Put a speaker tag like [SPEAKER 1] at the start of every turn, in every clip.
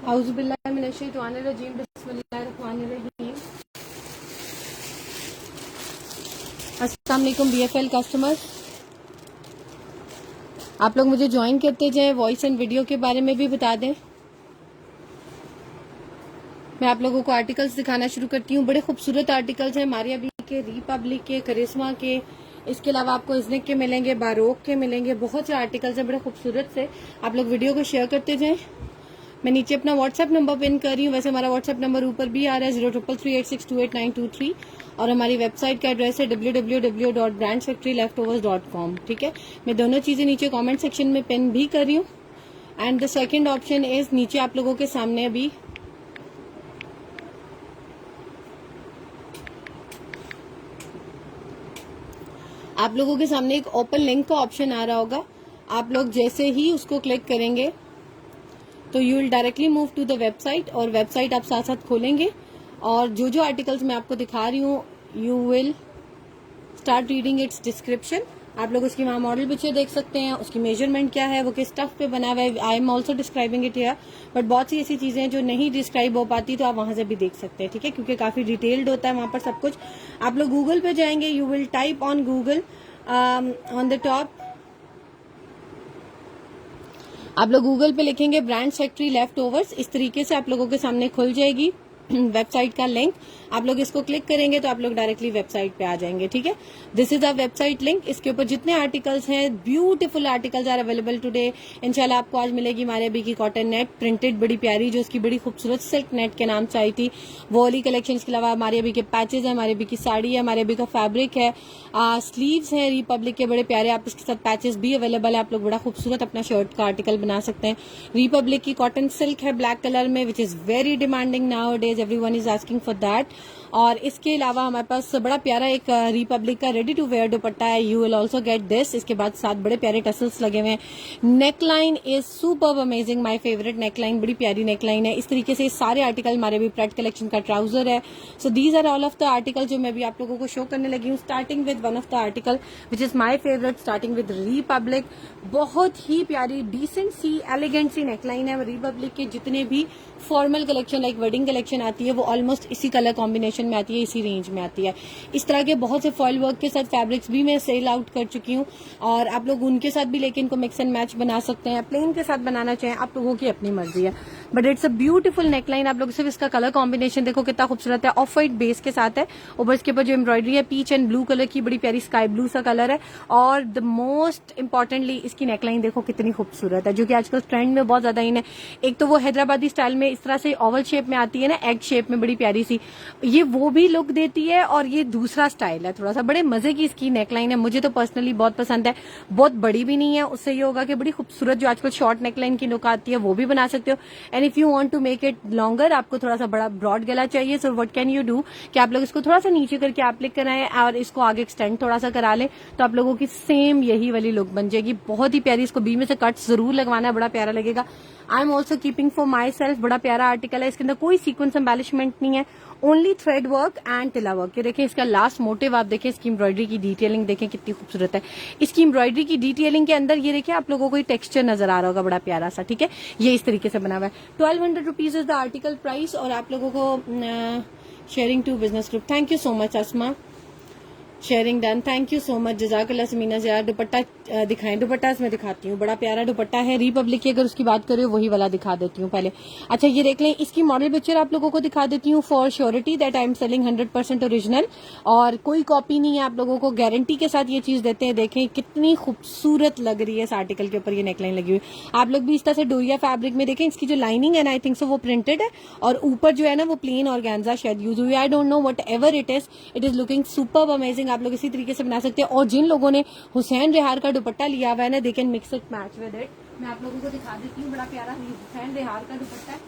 [SPEAKER 1] औज़ुबिल्लाहि मिनश्शैतानिर्रजीम बिस्मिल्लाहिर्रहमानिर्रहीम। अस्सलाम वालेकुम BFL कस्टमर्स, आप लोग मुझे ज्वाइन करते जाएं। वॉइस एंड वीडियो के बारे में भी बता दें। मैं आप लोगों को आर्टिकल्स दिखाना शुरू करती हूँ। बड़े खूबसूरत आर्टिकल्स हैं, मारिया बी के, रिपब्लिक के, करिश्मा के, इसके अलावा आपको इज़निक के मिलेंगे, बारोक के मिलेंगे। बहुत से आर्टिकल्स हैं बड़े खूबसूरत से। आप लोग वीडियो को शेयर करते जाएं। मैं नीचे अपना व्हाट्सएप नंबर पिन कर रही हूँ। वैसे हमारा व्हाट्सएप नंबर ऊपर भी आ रहा है 0333862892 और हमारी वेबसाइट का एड्रेस है www.brandsfactoryleftovers.com। ठीक है, मैं दोनों चीजें नीचे कमेंट सेक्शन में पिन भी कर रही हूँ। And the second option is नीचे आप लोगों के सामने अभी आप लोगों के सामने एक ओपन लिंक का ऑप्शन आ रहा होगा। आप लोग जैसे ही उसको क्लिक करेंगे तो you will directly move to the website, और वेबसाइट आप साथ साथ खोलेंगे और जो जो आर्टिकल्स मैं आपको दिखा रही हूँ you will start reading it's description. आप लोग उसकी वहाँ मॉडल पिक्चर देख सकते हैं, उसकी मेजरमेंट क्या है, वो किस स्टफ पे बना हुआ है। I am also describing it here, but बहुत सी ऐसी चीजें हैं जो नहीं डिस्क्राइब हो पाती तो आप वहां से भी देख सकते हैं। ठीक है, क्योंकि काफी डिटेल्ड होता है वहां पर सब कुछ। आप लोग गूगल पे जाएंगे, you will type on Google on the top. आप लोग गूगल पे लिखेंगे ब्रांड्स फैक्ट्री लेफ्ट ओवर्स, इस तरीके से आप लोगों के सामने खुल जाएगी वेबसाइट का लिंक। आप लोग इसको क्लिक करेंगे तो आप लोग डायरेक्टली वेबसाइट पे आ जाएंगे। ठीक है, this is a website link. इसके ऊपर जितने आर्टिकल्स हैं, beautiful articles are available today. इंशाल्लाह आपको आज मिलेगी मारिया बी की कॉटन नेट प्रिंटेड, बड़ी प्यारी, जो उसकी बड़ी खूबसूरत सिल्क नेट के नाम से आई थी, वो वाली कलेक्शन। के अलावा मारिया बी के पैचेज है, मारिया बी की साड़ी है, मारिया बी का फैब्रिक है, स्लीव्स हैं रिपब्लिक के बड़े प्यारे। आप इसके साथ पैचेस भी अवेलेबल है। आप लोग बड़ा खूबसूरत अपना शर्ट का आर्टिकल बना सकते हैं। रिपब्लिक की कॉटन सिल्क है ब्लैक कलर में, which is very demanding now days, everyone is asking for that. और इसके अलावा हमारे पास बड़ा प्यारा एक रिपब्लिक का रेडी टू वेयर दुपट्टा है, you will also get this. इसके बाद साथ बड़े प्यारे टसल्स लगे हुए हैं। Neckline is superb amazing, my favourite neckline, बड़ी प्यारी नेकलाइन है। इस तरीके से सारे आर्टिकल हमारे भी प्रेड कलेक्शन का ट्राउजर है। So these are all of the article जो मैं भी आप लोगों को शो करने लगी हूँ। Starting with one of the article which is my favourite, starting with Republic. बहुत ही प्यारी डिसेंट सी एलिगेंट सी नेकलाइन है। रिपब्लिक के जितने भी formal collection like wedding collection आती है वो ऑलमोस्ट इसी कलर कॉम्बिनेशन में आती है, इसी रेंज में आती है। इस तरह के बहुत से फॉइल वर्क के साथ फैब्रिक्स भी मैं सेल आउट कर चुकी हूँ और आप लोग उनके साथ भी लेके इनको मिक्स एंड मैच बना सकते हैं। प्लेन के साथ बनाना चाहें आप लोगों की अपनी मर्जी है, but it's a beautiful neckline. आप लोग सिर्फ इसका कलर कॉम्बिनेशन देखो कितना खूबसूरत है। ऑफ व्हाइट बेस के साथ है, ऊपर इसके ऊपर जो एम्ब्रॉयडरी है पीच एंड ब्लू कलर की, बड़ी प्यारी स्काई ब्लू सा कलर है। और द मोस्ट इंपॉर्टेंटली इसकी नेकलाइन देखो कितनी खूबसूरत है, जो कि आजकल ट्रेंड में बहुत ज्यादा इन है। एक तो वो हैदराबादी स्टाइल में इस तरह से ओवल शेप में आती है ना, एग शेप में, बड़ी प्यारी सी, ये वो भी लुक देती है। और ये दूसरा स्टाइल है, थोड़ा सा बड़े मजे की इसकी नेकलाइन है। मुझे तो पर्सनली बहुत पसंद है। बहुत बड़ी भी नहीं है, उससे ये होगा कि बड़ी खूबसूरत जो आजकल शॉर्ट नेकलाइन की लुक आती है वो भी बना सकते हो। And if you want to make it longer, आपको थोड़ा सा बड़ा ब्रॉड गला चाहिए, so what can you do कि आप लोग इसको थोड़ा सा नीचे करके एप्लिक कराएं और इसको आगे एक्सटेंड थोड़ा सा करा लें, तो आप लोगों की सेम यही वाली लुक बन जाएगी। बहुत ही प्यारी। इसको बी में से कट जरूर लगवाना है, बड़ा प्यारा लगेगा। I am also keeping for my self, बड़ा प्यारा आर्टिकल है। इसके अंदर कोई सीक्वेंस एम्बेलिशमेंट नहीं है, only thread work and tilla work. ये देखें इसका लास्ट मोटिव, आप देखें इसकी एम्ब्रॉयडरी की डिटेलिंग देखें कितनी खूबसूरत है। इसकी एम्ब्रॉयडरी की डिटेलिंग के अंदर ये देखें आप लोगों को टेक्सचर नजर आ रहा होगा, बड़ा प्यारा सा। ठीक है, ये इस तरीके से बना हुआ है। 1200 rupees is the article price. और आप लोगों को sharing to business group, thank you so much Asma, sharing done, thank you so much, जजाकल्लाह समीना ज़िया। दुपट्टा दिखाएं, दुपट्टा मैं दिखाती हूँ, बड़ा प्यारा दुपट्टा है रिपब्लिक की। अगर उसकी बात करें वही वाला दिखा देती हूँ पहले। अच्छा ये देख लें, इसकी मॉडल पिक्चर आप लोगों को दिखा देती हूँ for surety that I am selling 100% original, और कोई कॉपी नहीं है। आप लोगों को गारंटी के साथ ये चीज देते हैं। देखें कितनी खूबसूरत लग रही है इस आर्टिकल के ऊपर ये नेकलाइन लगी हुई। आप लोग भी इस तरह से डोरिया फैब्रिक में देखें, इसकी जो लाइनिंग है ना, आई थिंक सो वो प्रिंटेड है, और ऊपर जो है ना वो प्लेन ऑर्गेन्जा शायद यूज हुई, I don't know, what ever it is looking superb amazing. आप लोग इसी तरीके से बना सकते हैं। और जिन लोगों ने हुसैन रेहार का दुपट्टा लिया हुआ है ना, they can mix it match with it. मैं आप लोगों को दिखा देती हूँ, बड़ा प्यारा हुसैन रेहार का दुपट्टा है।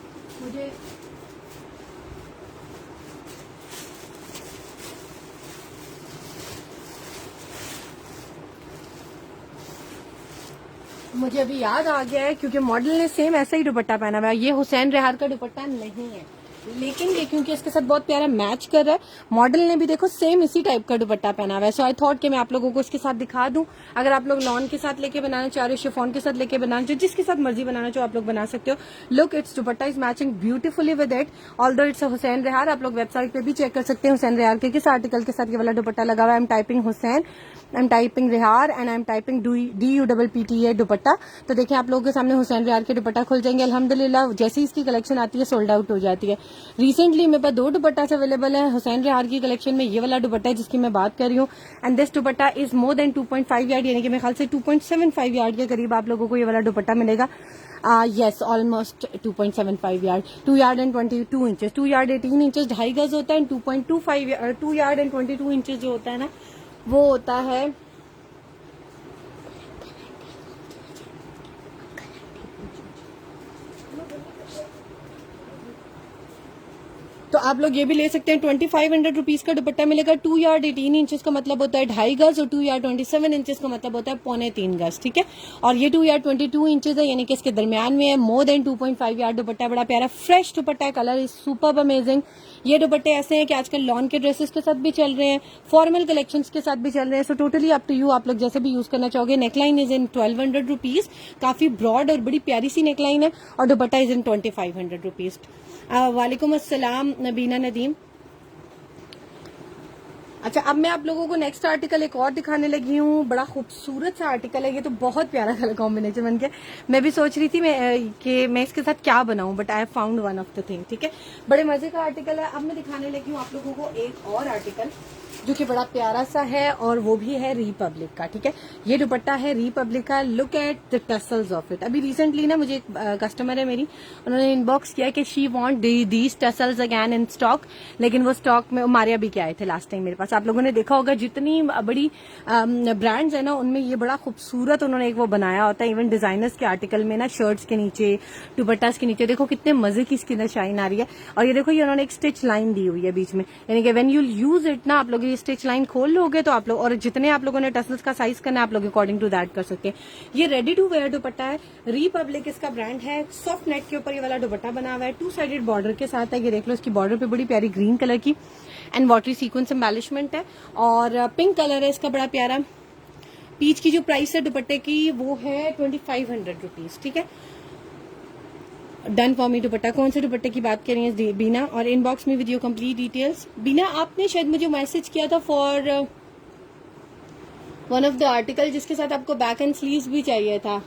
[SPEAKER 1] मुझे अभी याद आ गया है क्योंकि मॉडल ने सेम ऐसा ही दुपट्टा पहना हुआ है। ये हुसैन रेहार का दुपट्टा नहीं है, लेकिन क्योंकि इसके साथ बहुत प्यारा मैच कर रहा है, मॉडल ने भी देखो सेम इसी टाइप का दुपट्टा पहना हुआ है। सो आई थॉट कि मैं आप लोगों को इसके साथ दिखा दूं। अगर आप लोग लॉन के साथ लेके बनाना चाह रहे हो, शिफॉन के साथ लेके बनाना चाहो, जिसके साथ मर्जी बनाना चाहो आप लोग बना सकते हो। Look, it's dupatta is matching beautifully with it, although it's Hussain Rehar. आप लोग वेबसाइट पे भी चेक कर सकते हैं हुसैन रेहार के किस आर्टिकल के साथ ये वाला दुपट्टा लगा हुआ है। I am typing Hussain, I am typing Rehar and I am typing DUPPTA dupatta. तो देखिए आप लोगों के सामने हुसैन रेहार के दुपट्टा खुल जाएंगे। अल्हम्दुलिल्लाह जैसे इसकी कलेक्शन आती है सोल्ड आउट हो जाती है। रिसेंटली मेरे पास 2 दुपट्टा अवेलेबल है हुसैन रेहार की कलेक्शन में। ये वाला दुपट्टा है जिसकी मैं बात कर रही हूँ, and this dupatta is more than 2.5 yard, यानी कि मेरे ख्याल से 2.75 यार्ड के करीब आप लोगों को ये वाला दुपट्टा मिलेगा। Yes, almost 2.75 yard, 2 yard and 22 inches, 2 yard 18 inches 2.5 गज होता है, 2 यार्ड एंड 22 इंचेस जो होता है ना वो होता है तो आप लोग ये भी ले सकते हैं। 2500 रुपीज का दुपट्टा मिलेगा। 2 यार्ड 18 इंचेस का मतलब होता है 2.5 गज और 2 यार्ड 27 इंचेस का मतलब होता है 2.25 गज, ठीक है। और ये 2 यार्ड 22 इंचेस है, यानी कि इसके दरमियान में है। मोर देन 2.5 यार्ड दुपट्टा, बड़ा प्यारा फ्रेश दुपट्टा है, कलर इज सुपर्ब अमेजिंग। ये दुपट्टे ऐसे हैं कि आजकल लॉन के ड्रेसेस के साथ भी चल रहे हैं, फॉर्मल कलेक्शंस के साथ भी चल रहे हैं। So totally up to you, आप लोग जैसे भी यूज करना चाहोगे। नेकलाइन इज इन 1200 रुपीज, काफी ब्रॉड और बड़ी प्यारी सी नेकलाइन है, और दुपट्टा इज इन 2500 रुपीज। वालेकुम अस्सलाम नबीना नदीम। अच्छा, अब मैं आप लोगों को नेक्स्ट आर्टिकल एक और दिखाने लगी हूँ। बड़ा खूबसूरत सा आर्टिकल है ये, तो बहुत प्यारा कलर कॉम्बिनेशन बन के। मैं भी सोच रही थी कि मैं इसके साथ क्या बनाऊं, but I found one of the thing, ठीक है। बड़े मजे का आर्टिकल है। अब मैं दिखाने लगी हूँ आप लोगों को एक और आर्टिकल जो कि बड़ा प्यारा सा है, और वो भी है रिपब्लिक का, ठीक है। ये दुपट्टा है रिपब्लिक का। Look at the tassels of it. अभी रिसेंटली ना मुझे एक कस्टमर है मेरी, उन्होंने इनबॉक्स किया कि she want these tassels again in stock, लेकिन वो स्टॉक में मारिया भी के आए थे लास्ट टाइम मेरे पास। आप लोगों ने देखा होगा जितनी बड़ी ब्रांड्स है ना उनमें ये बड़ा खूबसूरत उन्होंने एक वो बनाया होता है। इवन डिजाइनर्स के आर्टिकल में ना शर्ट्स के नीचे, दुपट्टास के नीचे देखो कितने मजे की इसकी शाइन आ रही है। और ये देखो ये उन्होंने एक स्टिच लाइन दी हुई है बीच में, यानी कि व्हेन यू यूज इट ना, आप लोग ये स्टिच लाइन खोल लोगे तो आप लोग, और जितने आप लोगों ने टसल्स का साइज करना है आप लोग अकॉर्डिंग टू दैट कर सकते हैं। ये रेडी टू वेयर दुपट्टा है, रिपब्लिक इसका ब्रांड है। सॉफ्ट नेट के ऊपर ये वाला दुपट्टा बना हुआ है, 2 साइडेड बॉर्डर के साथ है। ये देख लो इसकी बॉर्डर पे बड़ी प्यारी ग्रीन कलर की एंड वाटरी सीक्वेंस एम्बेलिशमेंट है, और पिंक कलर है इसका बड़ा प्यारा। पीच की जो प्राइस है दुपट्टे की वो है 2500 रुपीज, ठीक है। डन फॉर मी दुपट्टा। कौन से दुपट्टे की बात कर रही है बीना, और इनबॉक्स में विद योर कंप्लीट डिटेल्स। बीना, आपने शायद मुझे मैसेज किया था for one of the article जिसके साथ आपको बैक एंड स्लीव्स भी चाहिए था,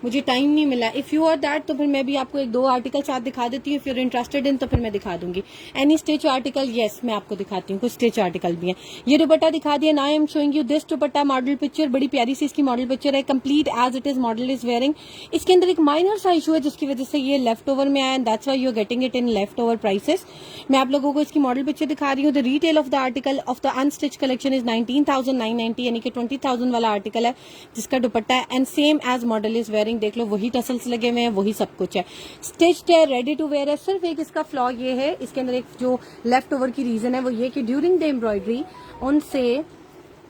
[SPEAKER 1] मुझे टाइम नहीं मिला। इफ यू आर दैट तो फिर मैं भी आपको 1-2 आर्टिकल साथ दिखा देती हूँ। If you are interested in तो फिर मैं दिखा दूंगी। एनी स्टिच आर्टिकल, यस मैं आपको दिखाती हूँ, कुछ स्टिच आर्टिकल भी है। ये दुपट्टा दिखा दिया। Now I am showing you this dupatta model picture, बड़ी प्यारी सी इसकी मॉडल पिक्चर है, complete as it is model is wearing. इसके अंदर एक माइनर सा इशू है जिसकी वजह से ये लेफ्ट ओवर में आया, and that's why you are getting it in left over prices. मैं आप लोगों को इसकी मॉडल पिक्चर दिखा रही हूँ। The retail of the article of the unstitch collection is 19,990, यानी कि 20,000 वाला आर्टिकल है जिसका दुपट्टा है, and same as model is wearing. देख लो वही टसल्स लगे हुए हैं, वही सब कुछ है, स्टिच्ड है, रेडी टू वेयर है। सिर्फ एक इसका फ्लॉ ये है, इसके अंदर एक जो लेफ्ट ओवर की रीजन है वो ये कि ड्यूरिंग द एम्ब्रॉयडरी उनसे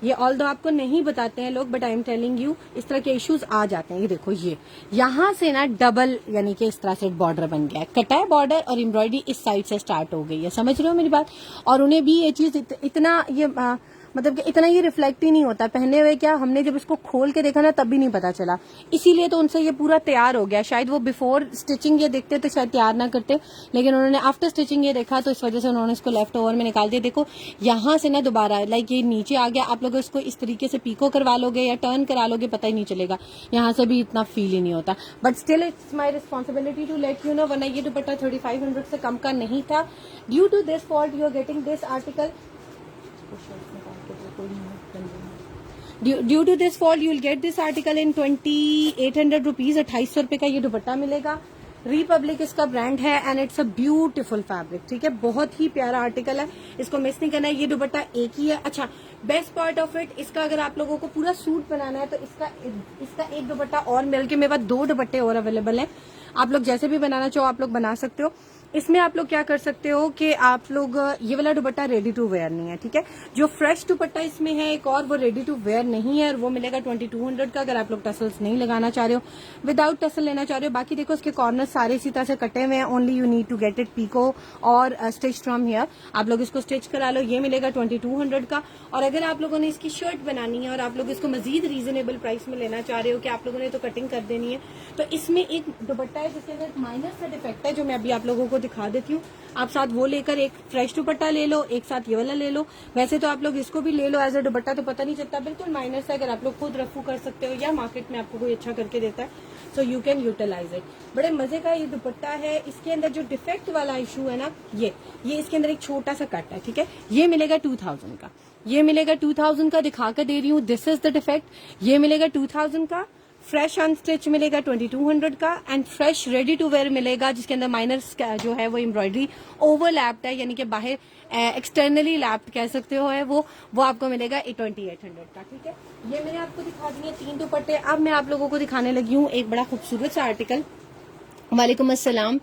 [SPEAKER 1] ये ऑल दो आपको नहीं बताते हैं लोग, but I am telling you इस तरह के इश्यूज आ जाते हैं। ये देखो ये यहाँ से ना डबल, यानी कि इस तरह से बॉर्डर बन गया है, कटा है बॉर्डर और एम्ब्रॉयडरी इस साइड से स्टार्ट हो गई है। समझ रहे हो मेरी बात। और उन्हें भी ये चीज इतना ये मतलब कि इतना ये रिफ्लेक्ट ही नहीं होता पहने हुए। क्या हमने जब इसको खोल के देखा ना तब भी नहीं पता चला, इसीलिए तो उनसे ये पूरा तैयार हो गया। शायद वो बिफोर स्टिचिंग ये देखते तो शायद तैयार ना करते, लेकिन उन्होंने आफ्टर स्टिचिंग ये देखा तो इस वजह से उन्होंने इसको लेफ्ट ओवर में निकाल दिया। देखो यहाँ से ना दोबारा लाइक ये नीचे आ गया। आप लोग इसको इस तरीके से पीको करवा लोगे या टर्न करा लोगे पता ही नहीं चलेगा, यहाँ से भी इतना फील ही नहीं होता। But still it's my responsibility to let you know, वरना ये दुपट्टा 3500 से कम का नहीं था। Due to this fault you are getting this article, due to this fault you will get this article in 2800 rupees. 2800 रुपए का ये दुपट्टा मिलेगा। रिपब्लिक इसका ब्रांड है and it's a beautiful fabric, ठीक है। बहुत ही प्यारा आर्टिकल है, इसको मिस नहीं करना है। ये दुपट्टा एक ही है। अच्छा, बेस्ट पार्ट ऑफ इट, इसका अगर आप लोगों को पूरा सूट बनाना है तो इसका एक दुपट्टा और मिल के, मेरे पास 2 दुपट्टे और अवेलेबल है। आप लोग जैसे भी बनाना चाहो आप लोग बना सकते हो। इसमें आप लोग क्या कर सकते हो कि आप लोग ये वाला दुपट्टा रेडी टू वेयर नहीं है, ठीक है। जो फ्रेश दुपट्टा इसमें है एक और, वो रेडी टू वेयर नहीं है और वो मिलेगा 2200 का, अगर आप लोग टसल्स नहीं लगाना चाह रहे हो, विदाउट टसल लेना चाह रहे हो। बाकी देखो उसके कॉर्नर सारे इसी तरह से कटे हुए हैं, only you need to get it picot और स्टिच फ्रॉम हियर। आप लोग इसको स्टिच करा लो, ये मिलेगा 2200 का। और अगर आप लोगों ने इसकी शर्ट बनानी है और आप लोग इसको मजीद रीजनेबल प्राइस में लेना चाह रहे हो कि आप लोगों ने तो कटिंग कर देनी है, तो इसमें एक दुपट्टा है जिसके अंदर माइनर सा डिफेक्ट है जो मैं अभी आप लोगों को दिखा देती हूँ। आप साथ वो लेकर एक फ्रेश दुपट्टा ले लो, एक साथ ये वाला ले लो। वैसे तो आप लोग इसको भी ले लो एज अ दुपट्टा, तो पता नहीं चलता, बिल्कुल माइनर सा। अगर आप लोग खुद रफू कर सकते हो या मार्केट में आपको कोई अच्छा करके देता है, so you can utilise it. बड़े मजे का ये दुपट्टा है। इसके अंदर जो डिफेक्ट वाला इशू है ना, ये इसके अंदर एक छोटा सा कट है, ठीक है। ये मिलेगा 2000 का, ये मिलेगा 2000 का, दिखा कर दे रही हूँ, दिस इज द डिफेक्ट। ये मिलेगा 2000 का, फ्रेश अनस्टिच मिलेगा 2200 का, and fresh ready to wear मिलेगा जिसके अंदर माइनर जो है वो एम्ब्रॉयडरी ओवरलैप्ड है, यानी कि बाहर एक्सटर्नली लैप्ड कह सकते हो है वो आपको मिलेगा 2800 का, ठीक है। ये मैंने आपको दिखा दिए 3 दुपट्टे। अब मैं आप लोगों को दिखाने लगी हूँ एक बड़ा खूबसूरत सा आर्टिकल। वालेकुम अस्सलाम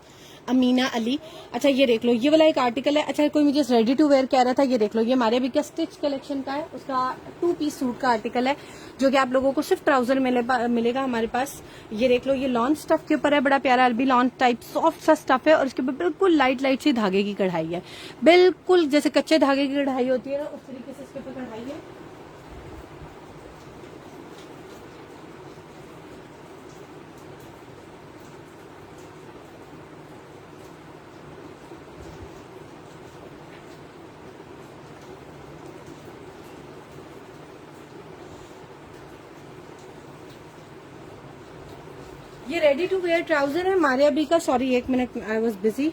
[SPEAKER 1] अमीना अली। अच्छा ये देख लो, ये वाला एक आर्टिकल है। अच्छा कोई मुझे रेडी टू वेयर कह रहा था, ये देख लो, ये हमारे अभी का स्टिच कलेक्शन का है, उसका 2 पीस सूट का आर्टिकल है जो कि आप लोगों को सिर्फ ट्राउजर मिलेगा हमारे पास। ये देख लो, ये लॉन स्टफ के ऊपर है, बड़ा प्यारा अरबी लॉन टाइप सॉफ्ट सा स्टफ है और इसके ऊपर बिल्कुल लाइट लाइट सी धागे की कढ़ाई है, बिल्कुल जैसे कच्चे धागे की कढ़ाई होती है ना, उस तरीके से इसके ऊपर कढ़ाई है। ये रेडी टू वेयर ट्राउजर है हमारे अभी का। सॉरी एक मिनट, आई वॉज बिजी।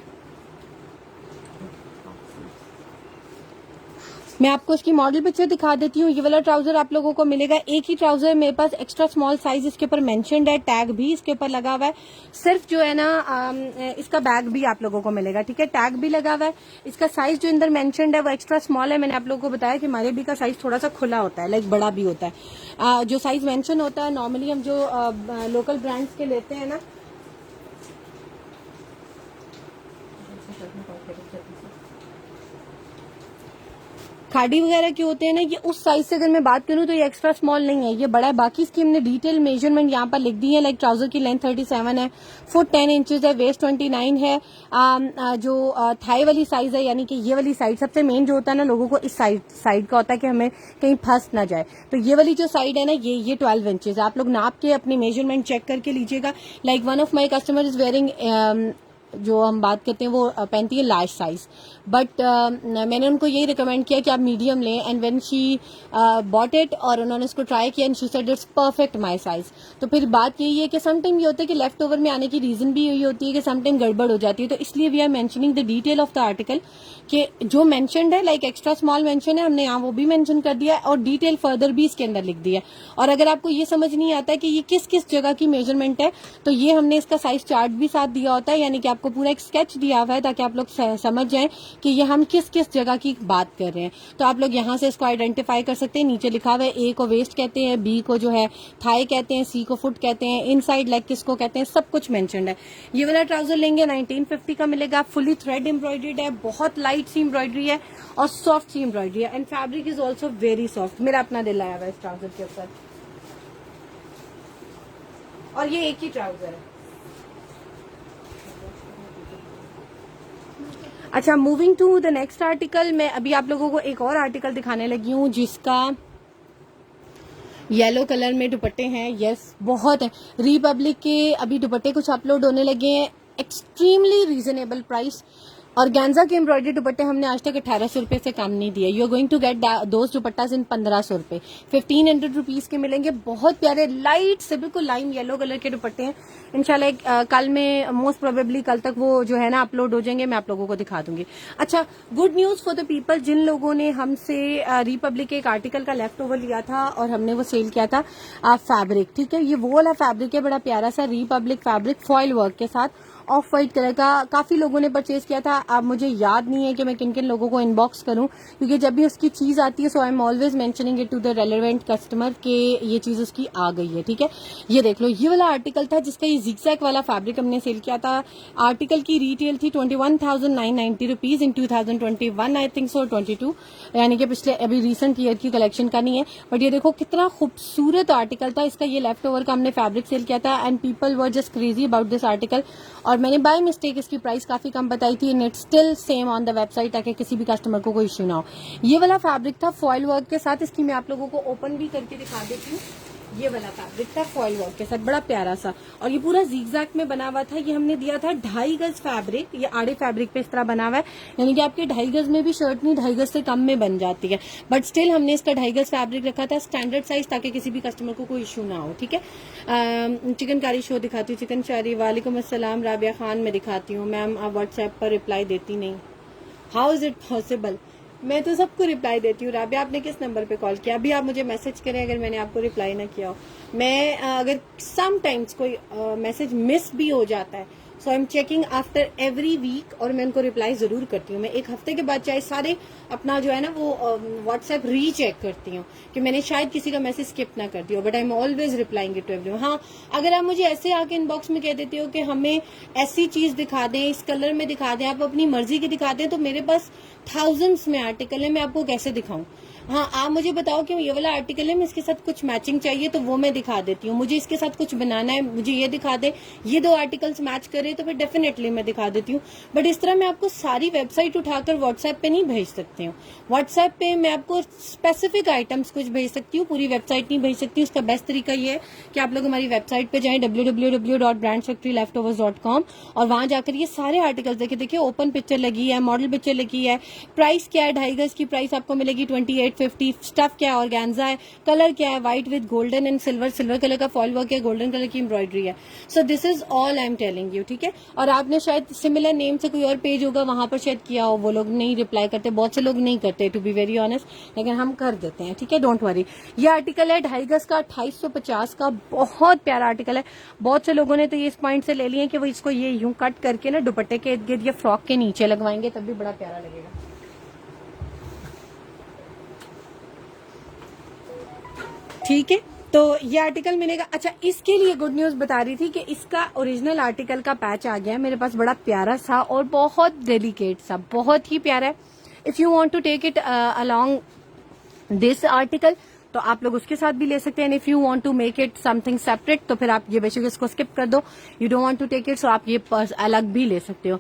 [SPEAKER 1] मैं आपको इसकी मॉडल पिक्चर दिखा देती हूँ। ये वाला ट्राउजर आप लोगों को मिलेगा, एक ही ट्राउजर मेरे पास एक्स्ट्रा स्मॉल साइज इसके ऊपर मेंशन्ड है, टैग भी इसके ऊपर लगा हुआ है। सिर्फ जो है ना इसका बैग भी आप लोगों को मिलेगा, ठीक है, टैग भी लगा हुआ है। इसका साइज जो अंदर मेंशन्ड है वो एक्स्ट्रा स्मॉल है। मैंने आप लोगों को बताया कि हमारे भी का साइज थोड़ा सा खुला होता है, लाइक बड़ा भी होता है। जो साइज मेंशन होता है नॉर्मली हम जो लोकल ब्रांड्स के लेते हैं ना, खाड़ी वगैरह के होते हैं ना, ये उस साइज से अगर मैं बात करूं तो ये एक्स्ट्रा स्मॉल नहीं है, ये बड़ा है। बाकी इसकी हमने डिटेल मेजरमेंट यहाँ पर लिख दी है। लाइक ट्राउजर की लेंथ 37 है, फुट 10 इंचेस है, वेस्ट 29 है। जो थाई वाली साइज है, यानी कि ये वाली साइड सबसे मेन जो होता है ना, लोगों को इस साइड का होता है कि हमें कहीं फंस ना जाए, तो ये वाली जो साइड है ना, ये 12 इंचेस है। आप लोग नाप के अपनी मेजरमेंट चेक करके लीजिएगा। Like one of my customer is wearing, जो हम बात करते हैं वो पहनती है लार्ज साइज, बट मैंने उनको यही रिकमेंड किया कि आप मीडियम लें। And when she bought it और उन्होंने इसको ट्राई किया and she said it's perfect my size. तो फिर बात यही है कि समटाइम ये होता है कि लेफ्ट ओवर में आने की रीजन भी यही होती है कि समटाइम गड़बड़ हो जाती है, तो इसलिए we are mentioning the detail of the article कि जो मेंशन्ड है, लाइक एक्स्ट्रा स्मॉल मेंशन है, हमने यहाँ वो भी मेंशन कर दिया है और डिटेल फर्दर भी इसके अंदर लिख दिया है। और अगर आपको ये समझ नहीं आता है कि ये किस किस जगह की मेजरमेंट है, तो ये हमने इसका साइज चार्ट भी साथ दिया होता है, यानी कि आपको पूरा एक स्केच दिया हुआ है ताकि आप लोग समझ जाएं कि ये हम किस किस जगह की बात कर रहे हैं। तो आप लोग यहाँ से इसको आइडेंटिफाई कर सकते हैं। नीचे लिखा हुआ है, ए को वेस्ट कहते हैं, बी को जो है थाई कहते हैं, सी को फुट कहते हैं, इनसाइड लेग किसको कहते हैं, सब कुछ मेंशन्ड है। ये वाला ट्राउजर लेंगे 1950 का मिलेगा, फुली थ्रेड एम्ब्रॉयडर्ड है, बहुत लाइट सी एम्ब्रॉयडरी है और सॉफ्ट सी एम्ब्रॉयडरी है, and fabric is also very soft. मेरा अपना दिल आया हुआ है इस ट्राउजर के ऊपर, और ये एक ही ट्राउजर है। अच्छा, moving to the next article, मैं अभी आप लोगों को एक और आर्टिकल दिखाने लगी हूँ जिसका येलो कलर में दुपट्टे हैं। यस, बहुत है। रिपब्लिक के अभी दुपट्टे कुछ अपलोड होने लगे हैं, एक्सट्रीमली रीजनेबल प्राइस। और गैंजा के एम्ब्रॉयडरी दुपट्टे हमने आज तक 1800 रुपए से कम नहीं दिया। You are going to get those dupattas in 1500 रुपए, 1500 रुपीज के मिलेंगे। बहुत प्यारे लाइट से बिल्कुल लाइम येलो कलर के दुपट्टे हैं। इंशाल्लाह कल में, मोस्ट प्रोबेबली कल तक वो जो है ना अपलोड हो जाएंगे, मैं आप लोगों को दिखा दूंगी। अच्छा, good news for the people जिन लोगों ने हमसे रिपब्लिक के एक आर्टिकल का लेफ्ट ओवर लिया था और हमने वो सेल किया था फैब्रिक, ठीक है। ये वो वाला फैब्रिक है, बड़ा प्यारा सा रिपब्लिक फैब्रिक फॉइल वर्क के साथ, ऑफ व्हाइट कलर का। काफी लोगों ने परचेज किया था। अब मुझे याद नहीं है कि मैं किन किन लोगों को इनबॉक्स करूं, क्योंकि जब भी उसकी चीज आती है so I am always mentioning it to the relevant customer कि ये चीज उसकी आ गई है। ठीक है, ये देख लो, ये वाला आर्टिकल था जिसका ये जिगजैग वाला फैब्रिक हमने सेल किया था। आर्टिकल की रिटेल थी 21,990 rupees in 2021 I think so 22, यानी कि पिछले अभी रिसेंट ईयर की कलेक्शन का नहीं है। बट ये देखो कितना खूबसूरत आर्टिकल था, इसका ये लेफ्ट ओवर का हमने फैब्रिक सेल किया था and people were just crazy about this article. और मैंने बाय मिस्टेक इसकी प्राइस काफी कम बताई थी and it's still same on the website, ताकि किसी भी कस्टमर को कोई इश्यू ना हो। ये वाला फैब्रिक था फॉइल वर्क के साथ, इसकी मैं आप लोगों को ओपन भी करके दिखा देती हूँ। ये वाला फैब्रिक था फॉइल वर्क के साथ, बड़ा प्यारा सा, और ये पूरा जिगजैग में बना हुआ था। ये हमने दिया था 2.5 गज फैब्रिक, ये आड़े फैब्रिक पे इस तरह बना हुआ है, यानी कि आपके 2.5 गज में भी शर्ट नहीं 2.5 गज से कम में बन जाती है। बट स्टिल हमने इसका 2.5 गज फैब्रिक रखा था स्टैंडर्ड साइज, ताकि किसी भी कस्टमर को कोई इशू ना हो। ठीक है, चिकनकारी शो दिखाती हूँ, चिकन चारी। वालेकुम अस्सलाम राबिया खान, मैं दिखाती हूँ। मैम आप व्हाट्सएप पर रिप्लाई देती नहीं, हाउ इज इट पॉसिबल? मैं तो सबको रिप्लाई देती हूँ। राबिया आपने किस नंबर पे कॉल किया? अभी आप मुझे मैसेज करें अगर मैंने आपको रिप्लाई ना किया हो। मैं अगर समटाइम्स कोई मैसेज मिस भी हो जाता है so I am checking after every week, और मैं उनको रिप्लाई जरूर करती हूँ। मैं एक हफ्ते के बाद चाहे सारे अपना जो है ना वो व्हाट्सएप रीचेक करती हूँ कि मैंने शायद किसी का मैसेज स्किप ना कर दिया, but I am always replying it to everyone. हाँ, अगर आप मुझे ऐसे आके इनबॉक्स में कह देते हो कि हमें ऐसी चीज दिखा दें, इस कलर में दिखा दें, आप अपनी मर्जी की दिखा दें, तो मेरे पास थाउजेंड्स में आर्टिकल है, मैं आपको कैसे दिखाऊं? हाँ, आप मुझे बताओ कि ये वाला आर्टिकल है, मैं इसके साथ कुछ मैचिंग चाहिए तो वो मैं दिखा देती हूँ। मुझे इसके साथ कुछ बनाना है, मुझे ये दिखा दे, ये 2 आर्टिकल्स मैच करे, तो फिर डेफिनेटली मैं दिखा देती हूँ। बट इस तरह मैं आपको सारी वेबसाइट उठाकर व्हाट्सएप पे नहीं भेज सकती हूँ। व्हाट्सएप पे मैं आपको स्पेसिफिक आइटम्स कुछ भेज सकती हूँ, पूरी वेबसाइट नहीं भेज सकती। उसका बेस्ट तरीका ये है कि आप लोग हमारी वेबसाइट पे जाएं www.brandsfactoryleftovers.com और वहां जाकर ये सारे आर्टिकल्स देखिए ओपन पिक्चर लगी है, मॉडल पिक्चर लगी है, प्राइस क्या है, 2.5 गज की प्राइस आपको मिलेगी 2850, स्टफ क्या है, ऑर्गेन्जा है, कलर क्या है, white with golden and silver colour का फॉइल वर्क है, गोल्डन कलर की एम्ब्रॉयडरी है। So this is all I am telling you. ठीक है, और आपने शायद सिमिलर नेम से कोई और पेज होगा वहां पर शायद किया हो, वो लोग नहीं रिप्लाई करते, बहुत से लोग नहीं करते टू बी वेरी ऑनेस्ट, लेकिन हम कर देते हैं। ठीक है, डोंट वरी। ये आर्टिकल है 2.5 गज का 2850 का, बहुत प्यारा आर्टिकल है। बहुत से लोगों ने तो ये इस पॉइंट से ले लिए कि वो इसको ये यूं कट करके ना दुपट्टे के इर्द गिर्द या फ्रॉक के नीचे लगवाएंगे, तब भी बड़ा प्यारा लगेगा। ठीक है, तो ये आर्टिकल मिलेगा। अच्छा, इसके लिए गुड न्यूज बता रही थी कि इसका ओरिजिनल आर्टिकल का पैच आ गया है मेरे पास, बड़ा प्यारा सा और बहुत डेलिकेट सा, बहुत ही प्यारा है। If you want to take it along this article तो आप लोग उसके साथ भी ले सकते हैं। If you want to make it something separate तो फिर आप ये बेशक इसको स्किप कर दो, you don't want to take it, so आप ये अलग भी ले सकते हो।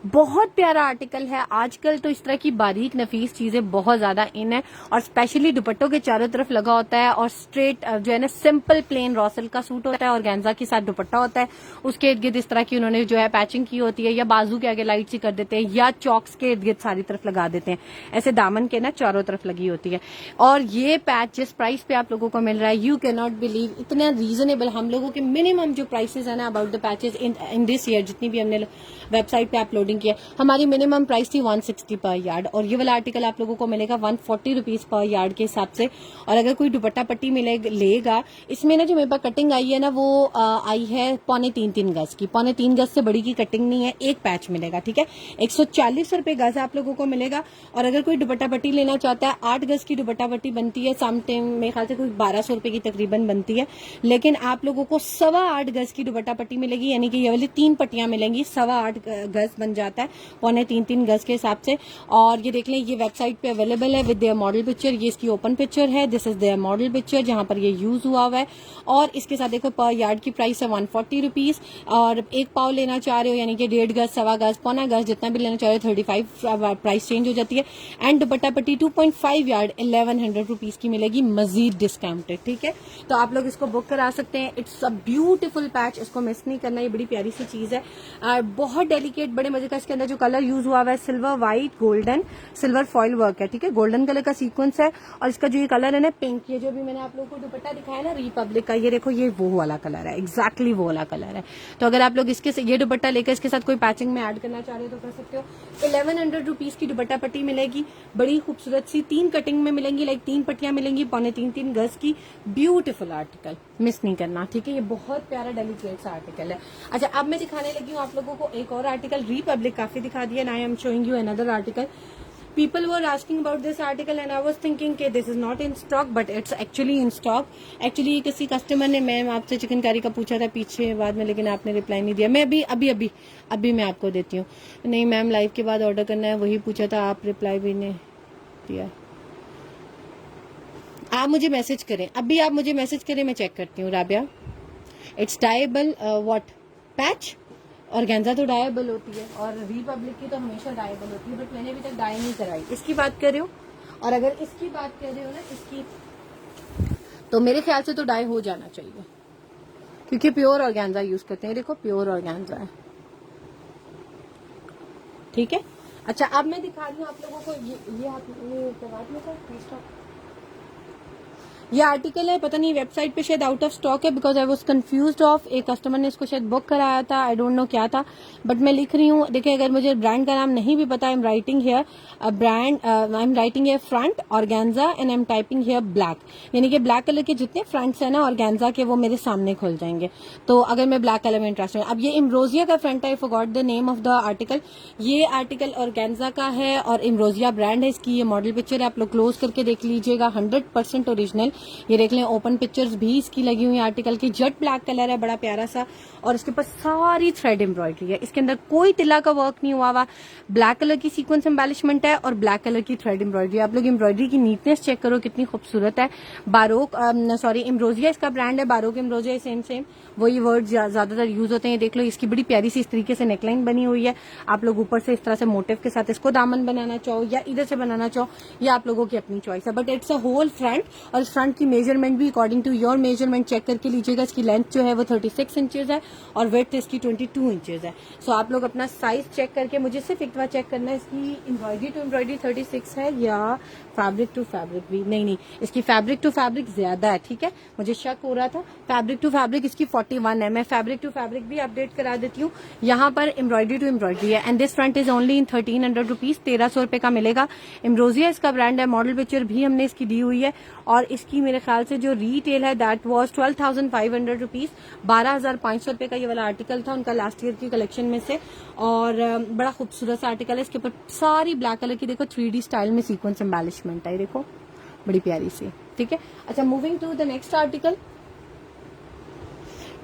[SPEAKER 1] बहुत प्यारा आर्टिकल है। आजकल तो इस तरह की बारीक नफीस चीजें बहुत ज्यादा इन है, और स्पेशली दुपट्टों के चारों तरफ लगा होता है, और स्ट्रेट जो है ना सिंपल प्लेन रॉसल का सूट होता है और ऑर्गेन्जा के साथ दुपट्टा होता है, उसके इर्द गिर्द इस तरह की उन्होंने जो है पैचिंग की होती है, या बाजू के आगे लाइट सी कर देते हैं, या चॉक्स के इर्द गिर्द सारी तरफ लगा देते हैं, ऐसे दामन के ना चारों तरफ लगी होती है। और ये पैच जिस प्राइस पे आप लोगों को मिल रहा है, यू कैन नॉट बिलीव, इतना रीजनेबल। हम लोगों के मिनिमम जो प्राइसेस है ना about the patches in this year, जितनी भी हमने वेबसाइट पे अपलोडिंग किया, हमारी मिनिमम प्राइस थी 160 पर यार्ड, और ये वाला आर्टिकल आप लोगों को मिलेगा 140 रुपीज पर यार्ड के हिसाब से। और अगर कोई दुपट्टा पट्टी लेगा, इसमें ना जो मेरे पास कटिंग आई है ना वो आई है 3.25 गज की, 3.25 गज से बड़ी की कटिंग नहीं है, एक पैच मिलेगा। ठीक है, 140 रुपए गज आप लोगों को मिलेगा। और अगर कोई दुपट्टा पट्टी लेना चाहता है, 8 गज की दुपट्टा पट्टी बनती है, समटाइम मेरे ख्याल से कोई 1200 रुपए की तकरीबन बनती है, लेकिन आप लोगों को 8.25 गज की दुपट्टा पट्टी मिलेगी, यानी कि ये वाली 3 पट्टियां मिलेंगी, 8.25 गज बन जाता है 3.25 गज के हिसाब से। और ये देख लें, ये वेबसाइट पे अवेलेबल है विद देयर मॉडल पिक्चर। ये इसकी ओपन पिक्चर है, this is their model picture जहां पर ये यूज हुआ हुआ है। और इसके साथ देखो पर यार्ड की प्राइस है 140 रुपीज, और 1 पाव लेना चाह रहे हो यानी कि 1.5 गज, 1.25 गज, 1.25 गज, जितना भी लेना चाह रहे हो 35 प्राइस चेंज हो जाती है। एंड दुपट्टा पट्टी 2.5 यार्ड 1100 रुपीज की मिलेगी मजीद डिस्काउंटेड। ठीक है, तो आप लोग इसको बुक करा सकते हैं। इट्स अ ब्यूटीफुल पैच, इसको मिस नहीं करना, ये बड़ी प्यारी सी चीज है, बहुत डेलिकेट, बड़े मजे का। इसके अंदर जो कलर यूज हुआ है silver, white, golden, silver foil work है। ठीक है, गोल्डन कलर का सीक्वेंस है, और इसका जो ये कलर है ना पिंक, ये जो भी मैंने आप लोगों को दुपट्टा दिखाया ना रिपब्लिक का, ये देखो ये वो वाला कलर है, एग्जैक्टली वो वाला कलर है। तो अगर आप लोग इसके ये दुपट्टा लेकर इसके साथ कोई पैचिंग में ऐड करना चाह रहे हो तो कर सकते हो। 1100 रुपीज की दुपट्टा पट्टी मिलेगी, बड़ी खूबसूरत सी, 3 कटिंग में मिलेंगी, लाइक 3 पट्टियां मिलेंगी, 3.25 गज की, ब्यूटीफुल आर्टिकल। मिस नहीं करना, ठीक है। ये बहुत प्यारा डेलिकेट सा आर्टिकल है। अच्छा, अब मैं दिखाने लगी हूँ आप लोगों को एक और आर्टिकल। रिपब्लिक काफी दिखा दिया, and I am showing you another article. People were asking about this article and I was thinking कि this is not in stock but it's actually in stock. Actually किसी कस्टमर ने ma'am आपसे chicken कारी का पूछा था पीछे बाद में, लेकिन आपने रिप्लाई नहीं दिया। मैं अभी मैं आपको देती हूँ। नहीं मैम, लाइव के बाद ऑर्डर करना है, वही पूछा था, आप रिप्लाई भी नहीं दिया। आप मुझे मैसेज करें, अभी आप मुझे मैसेज करें, मैं चेक करती हूँ। Rabia, it's dyeable what patch, organza तो डायबल होती है और रिपब्लिक की तो हमेशा डायबल होती है, बट मैंने अभी तक डाई नहीं कराई। इसकी बात कर रहे हो, और अगर इसकी बात कर रहे हो ना इसकी, तो मेरे ख्याल से तो डाई हो जाना चाहिए क्योंकि प्योर ऑर्गेन्जा यूज करते हैं। देखो प्योर ऑर्गेन्जा है, ठीक है। अच्छा, अब मैं दिखा रही हूँ आप लोगों को ये आर्टिकल है, पता नहीं वेबसाइट पे शायद आउट ऑफ स्टॉक है because I was confused of, एक कस्टमर ने इसको शायद बुक कराया था, आई डोंट नो क्या था, बट मैं लिख रही हूँ। देखिए, अगर मुझे ब्रांड का नाम नहीं भी पता, I am writing here brand, I am writing here front organza and I am typing here black, यानी कि ब्लैक कलर के जितने फ्रंट्स है ना ऑर्गेन्जा के, वो मेरे सामने खुल जाएंगे। तो अगर मैं ब्लैक कलर में इंटरेस्टेड हूँ। अब ये इम्रोजिया का फ्रंट है, I forgot the name of the article. ये आर्टिकल ऑर्गेन्जा का है और इम्रोजिया ब्रांड है इसकी। ये मॉडल पिक्चर है, आप लोग क्लोज करके देख लीजिएगा, 100% ओरिजिनल। ये देख लें, ओपन पिक्चर्स भी इसकी लगी हुई है आर्टिकल की। जेट ब्लैक कलर है, बड़ा प्यारा सा, और इसके ऊपर सारी थ्रेड एम्ब्रॉयडरी है। इसके अंदर कोई तिला का वर्क नहीं हुआ हुआ, ब्लैक कलर की सीक्वेंस एम्बेलिशमेंट है और ब्लैक कलर की थ्रेड एम्ब्रॉयडरी। आप लोग एम्ब्रॉयडरी की नीटनेस चेक करो, कितनी खूबसूरत है। बारोक इम्रोजिया इसका ब्रांड है, बारोक इम्रोजिया, सेम वही वर्ड ज्यादातर यूज होते हैं। देख लो, इसकी बड़ी प्यारी सी इस तरीके से नेकलाइन बनी हुई है। आप लोग ऊपर से इस तरह से मोटिव के साथ इसको दामन बनाना चाहो या इधर से बनाना चाहो, या आप लोगों की अपनी चॉइस है, but it's a whole front. और इस फ्रंट की मेजरमेंट भी according to your measurement check करके लीजिएगा। इसकी लेंथ जो है वो 36 इंचेस है और विड्थ इसकी 22 इंचेस है। सो आप लोग अपना साइज चेक करके मुझे सिर्फ एक बार चेक करना है, इसकी एम्ब्रॉयडरी टू एम्ब्रॉयडरी 36 है या फैब्रिक टू फैब्रिक भी, नहीं, इसकी फैब्रिक टू फैब्रिक ज्यादा है, ठीक है। मुझे शक हो रहा था, फैब्रिक टू फैब्रिक इसकी 41 है। मैं फैब्रिक टू फैब्रिक भी अपडेट करा देती हूँ। यहाँ पर एम्ब्रॉयडरी टू एम्ब्रॉयडरी है and this front is only in 1300 rupees, 1300 रुपए का मिलेगा। इम्रोजिया इसका ब्रांड है, मॉडल पिक्चर भी हमने इसकी दी हुई है और इसकी मेरे ख्याल से जो रीटेल है दैट वाज 12,500 रुपीज, 12,500 रुपए का ये वाला आर्टिकल था उनका लास्ट ईयर की कलेक्शन में से। और बड़ा खूबसूरत सा आर्टिकल है, इसके ऊपर सारी ब्लैक कलर की देखो 3D स्टाइल में सीक्वेंस एम्बेलिशमेंट है, देखो बड़ी प्यारी सी, ठीक है। अच्छा, moving to the next article,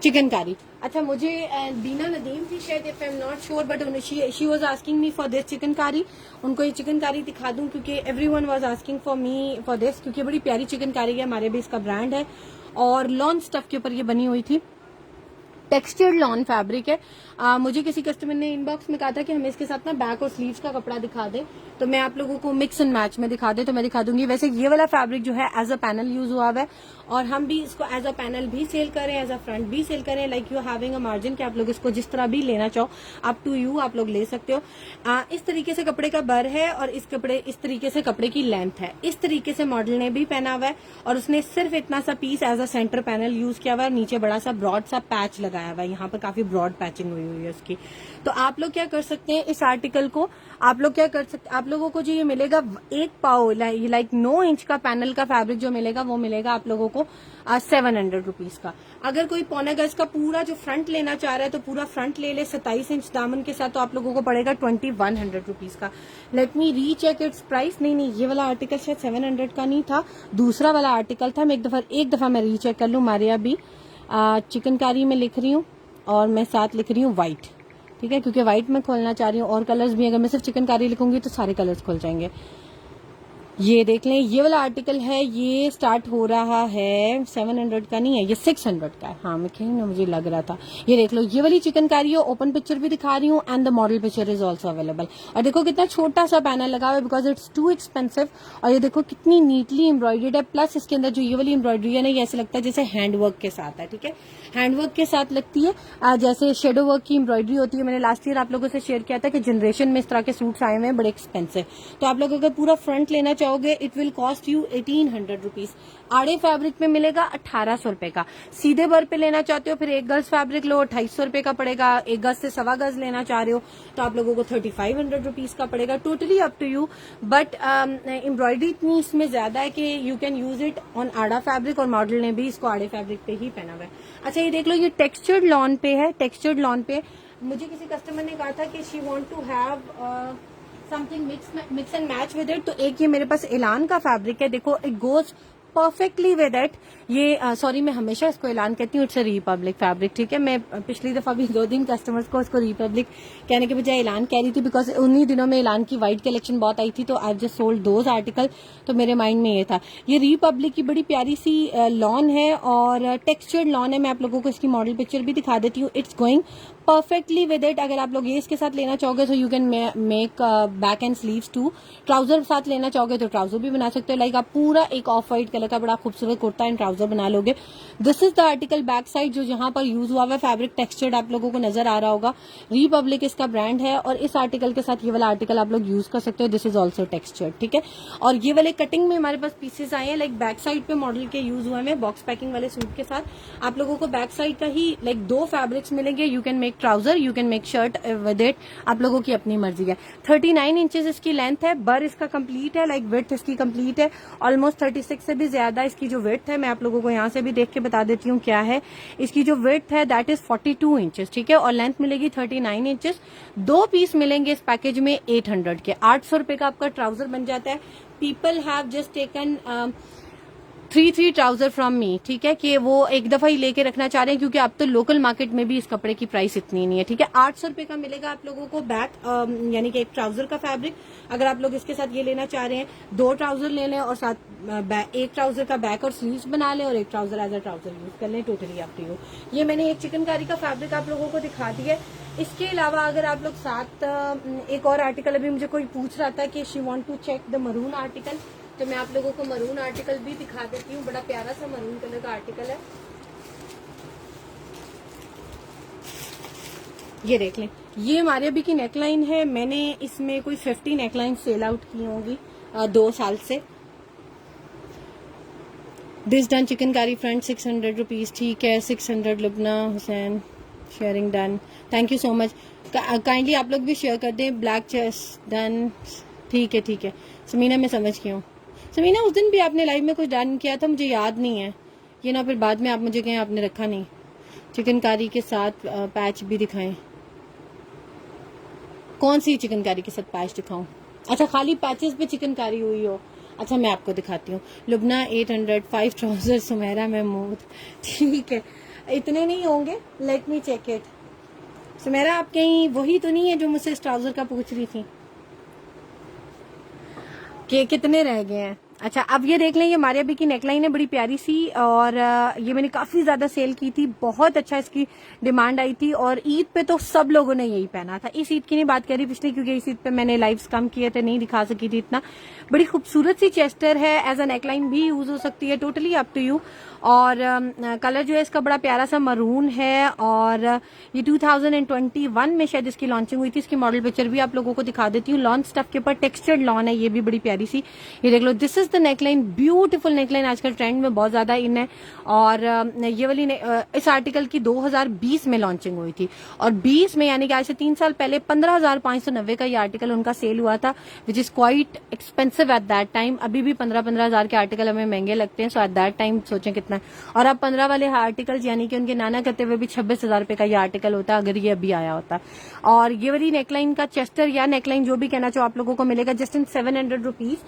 [SPEAKER 1] chikankari. अच्छा, मुझे दीना नदीम थी शायद, if I am not sure, but she was asking me for this chikankari. उनको ये चिकनकारी दिखा दूं क्योंकि everyone was asking for me for this, क्योंकि बड़ी प्यारी चिकनकारी है, हमारे भी इसका ब्रांड है और लॉन स्टफ के ऊपर ये बनी हुई थी। टेक्सचर्ड लॉन फैब्रिक है। मुझे किसी कस्टमर ने इनबॉक्स में कहा था कि हमें इसके साथ ना बैक और स्लीव्स का कपड़ा दिखा दे, तो मैं आप लोगों को मिक्स एंड मैच में दिखा दे तो मैं दिखा दूंगी। वैसे ये वाला फैब्रिक जो है एज अ पैनल यूज हुआ है और हम भी इसको एज अ पैनल भी सेल करें, एज अ फ्रंट भी सेल करें, like you having a margin कि आप लोग इसको जिस तरह भी लेना चाहो अप टू यू आप लोग ले सकते हो। इस तरीके से कपड़े का बर है और इस तरीके से कपड़े की लेंथ है। इस तरीके से मॉडल ने भी पहना हुआ है और उसने सिर्फ इतना सा piece as a centre panel use किया हुआ है, नीचे बड़ा सा ब्रॉड सा पैच लगाया हुआ है, यहाँ पर काफी ब्रॉड पैचिंग हुई हुई है उसकी। तो आप लोग क्या कर सकते हैं, इस आर्टिकल को आप लोग क्या कर सकते, आप लोगों को जो ये मिलेगा 1 पाव लाइक 9 इंच का पैनल का फैब्रिक जो मिलेगा वो मिलेगा आप लोगों को 700 रुपीज का। अगर कोई पौना गज का पूरा जो फ्रंट लेना चाह रहा है तो पूरा फ्रंट ले ले 27 इंच दामन के साथ, तो आप लोगों को पड़ेगा 2100 रुपीज का। Let me recheck it's price. नहीं, ये वाला आर्टिकल शायद 700 का नहीं था, दूसरा वाला आर्टिकल था। मैं एक दफा मैं रीचेक कर लूं। मारिया भी चिकनकारी में लिख रही हूँ और मैं साथ लिख रही हूँ व्हाइट, ठीक है, क्योंकि व्हाइट में खोलना चाह रही हूँ और कलर्स भी, अगर मैं सिर्फ चिकनकारी लिखूंगी तो सारे कलर्स खुल जाएंगे। ये देख लें, ये वाला आर्टिकल है, ये स्टार्ट हो रहा है 700 का नहीं है, ये 600 का है। हाँ, मैं कहीं ना मुझे लग रहा था। ये देख लो, ये वाली चिकनकारी है, ओपन पिक्चर भी दिखा रही हूँ and the model picture is also available. और देखो कितना छोटा सा पैनल लगा हुआ है बिकॉज इट्स टू एक्सपेंसिव। और ये देखो कितनी नीटली एम्ब्रॉयडर्ड है, प्लस इसके अंदर जो ये वाली एम्ब्रॉयडरी है ना, ये ऐसे लगता है जैसे हैंडवर्क के साथ है, ठीक है। हैंडवर्क के साथ लगती है। जैसे शेडो वर्क की एम्ब्रॉयडरी होती है, मैंने लास्ट ईयर आप लोगों से शेयर किया था कि जनरेशन में इस तरह के सूट्स आए हुए हैं बड़े एक्सपेंसिव। तो आप लोग अगर पूरा फ्रंट लेना चाहोगे it will cost you 1800 rupees. आड़े फैब्रिक में मिलेगा 1800 रुपए का। सीधे बर पे लेना चाहते हो फिर 1 गज फैब्रिक लो, 250 रुपए का पड़ेगा। 1 गज से 1.25 गज लेना चाह रहे हो तो आप लोगों को 3500 रुपीज का पड़ेगा। Totally up to you, but embroidery इतनी इसमें ज्यादा है कि you can use it on आड़ा फैब्रिक, और मॉडल ने भी इसको आड़े फैब्रिक पे ही पहना हुआ है। अच्छा ये देख लो, ये टेक्सचर्ड लॉन पे है। टेक्सचर्ड लॉन पे मुझे किसी कस्टमर ने कहा था कि she want to have something mix and match with it. तो एक ये मेरे पास एलान का फैब्रिक है, देखो it goes perfectly with it. ये सॉरी मैं हमेशा इसको एलान कहती हूँ, इट्स अ रिपब्लिक फैब्रिक, ठीक है। मैं पिछली दफा भी 2 दिन कस्टमर्स को इसको रिपब्लिक कहने के बजाय एलान कह रही थी, बिकॉज उन्हीं दिनों में एलान की वाइट कलेक्शन बहुत आई थी, तो I just sold those article. तो मेरे माइंड में ये था। ये रिपब्लिक की बड़ी प्यारी सी लॉन है और टेक्सचर्ड लॉन है। मैं आप लोगों को इसकी मॉडल पिक्चर भी दिखा देती हूँ। It's going perfectly with it. अगर आप लोग ये इसके साथ लेना चाहोगे तो you can make back and sleeves too. Trouser साथ लेना चाहोगे तो ट्राउजर भी बना सकते हो। लाइक आप पूरा एक ऑफ व्हाइट कलर का बड़ा खूबसूरत कुर्ता एंड ट्राउजर बना लोगे। This is the article back side, जो जहां पर यूज हुआ हुआ फैब्रिक टेक्सचर्ड आप लोगों को नजर आ रहा होगा। रिपब्लिक इसका ब्रांड है और इस आर्टिकल के साथ ये वाला आर्टिकल आप लोग यूज कर सकते हो। दिस इज ऑल्सो टेक्सचर्ड, ठीक है। और ये वाले कटिंग में हमारे पास पीसेस आए हैं, लाइक बैक साइड पे मॉडल के यूज हुए हैं बॉक्स पैकिंग वाले सूट के साथ। आप लोगों को बैक साइड का ही लाइक 2 फैब्रिक्स मिलेंगे। You can make trouser, you can make shirt with it, आप लोगों की अपनी मर्जी है। 39 इंचेस इसकी लेंथ है। बर इसका कंप्लीट है, लाइक विड्थ इसकी कंप्लीट है। ऑलमोस्ट 36 से भी ज्यादा इसकी जो विड्थ है, मैं आप लोगों को यहाँ से भी देख के बता देती हूँ क्या है। इसकी जो विड्थ है दैट इज 42 इंचेस, ठीक है। और लेंथ मिलेगी 39 इंचेस। 2 पीस मिलेंगे इस पैकेज में 800 के। 800 रुपए का आपका ट्राउजर बन जाता है। People have just taken 3 trouser from me, ठीक है, कि वो एक दफा ही लेके रखना चाह रहे हैं क्योंकि अब तो लोकल मार्केट में भी इस कपड़े की प्राइस इतनी नहीं है, ठीक है। 800 रुपए का मिलेगा आप लोगों को बैक, यानी कि एक ट्राउजर का फैब्रिक। अगर आप लोग इसके साथ ये लेना चाह रहे हैं 2 ट्राउजर ले लें और साथ एक ट्राउजर का बैक और स्लीव्स बना लें और एक trouser as a trouser use कर लें। टोटली आप टू यू। ये मैंने एक चिकनकारी का फैब्रिक आप लोगों को दिखा दिया है। इसके अलावा अगर आप लोग साथ एक और आर्टिकल, अभी मुझे कोई पूछ रहा था कि she want to check the maroon article, तो मैं आप लोगों को मरून आर्टिकल भी दिखा देती हूँ। बड़ा प्यारा सा मरून कलर का आर्टिकल है, ये देख लें। ये हमारे अभी की नेकलाइन है। मैंने इसमें कोई 50 नेकलाइन सेल आउट की होंगी 2 साल से। This done chikankari front 600 rupees, ठीक है। 600 Lubna Hussain sharing done, thank you so much. Kindly आप लोग भी शेयर कर दें। ब्लैक चेस्ट डन, ठीक है ठीक है। समीना मैं समझ गई हूँ। समीना उस दिन भी आपने लाइव में कुछ डन किया था, मुझे याद नहीं है ये ना, फिर बाद में आप मुझे कहें आपने रखा नहीं। चिकनकारी के साथ पैच भी दिखाएं। कौन सी चिकनकारी के साथ पैच दिखाऊं? अच्छा खाली पैचेस पे चिकनकारी हुई हो। अच्छा मैं आपको दिखाती हूँ। लुबना 800, 5 ट्राउजर, सुमेरा महमूद, ठीक है। इतने नहीं होंगे, let me check it. Sumera आप कहीं वही तो नहीं है जो मुझसे इस ट्राउजर का पूछ रही थी कि कितने रह गए हैं? अच्छा अब ये देख लें, ये हमारे अभी की नेकलाइन है बड़ी प्यारी सी, और ये मैंने काफी ज्यादा सेल की थी, बहुत अच्छा इसकी डिमांड आई थी और ईद पे तो सब लोगों ने यही पहना था। इस ईद की नहीं बात करी पिछली, क्योंकि इस ईद पे मैंने लाइव्स कम किए थे, नहीं दिखा सकी थी इतना। बड़ी खूबसूरत सी चेस्टर है, एज अ नेकलाइन भी यूज हो सकती है, टोटली अप टू यू। और कलर जो है इसका बड़ा प्यारा सा मरून है और ये 2021 में शायद इसकी लॉन्चिंग हुई थी। इसकी मॉडल पिक्चर भी आप लोगों को दिखा देती हूँ। लॉन स्टफ के ऊपर टेक्सचर्ड लॉन है, ये भी बड़ी प्यारी सी, ये देख लो। This is the neckline, beautiful neckline, आजकल ट्रेंड में बहुत ज्यादा इन है। और ये वाली इस आर्टिकल की 2020 में लॉन्चिंग हुई थी और 20 में यानी कि आज से 3 साल पहले 15,590 का ये आर्टिकल उनका सेल हुआ था, which is quite expensive at that time. अभी भी 15-15 हजार के आर्टिकल हमें महंगे लगते हैं, सो एट दैट टाइम सोचें कितना। और अब 15 वाले आर्टिकल्स यानी कि उनके नाना करते हुए भी 26,000 रुपए का ये आर्टिकल होता अगर ये अभी आया होता। और ये वाली नेकलाइन का चेस्टर या नेकलाइन जो भी कहना चाहो आप लोगों को मिलेगा जस्ट इन 700 रुपीज।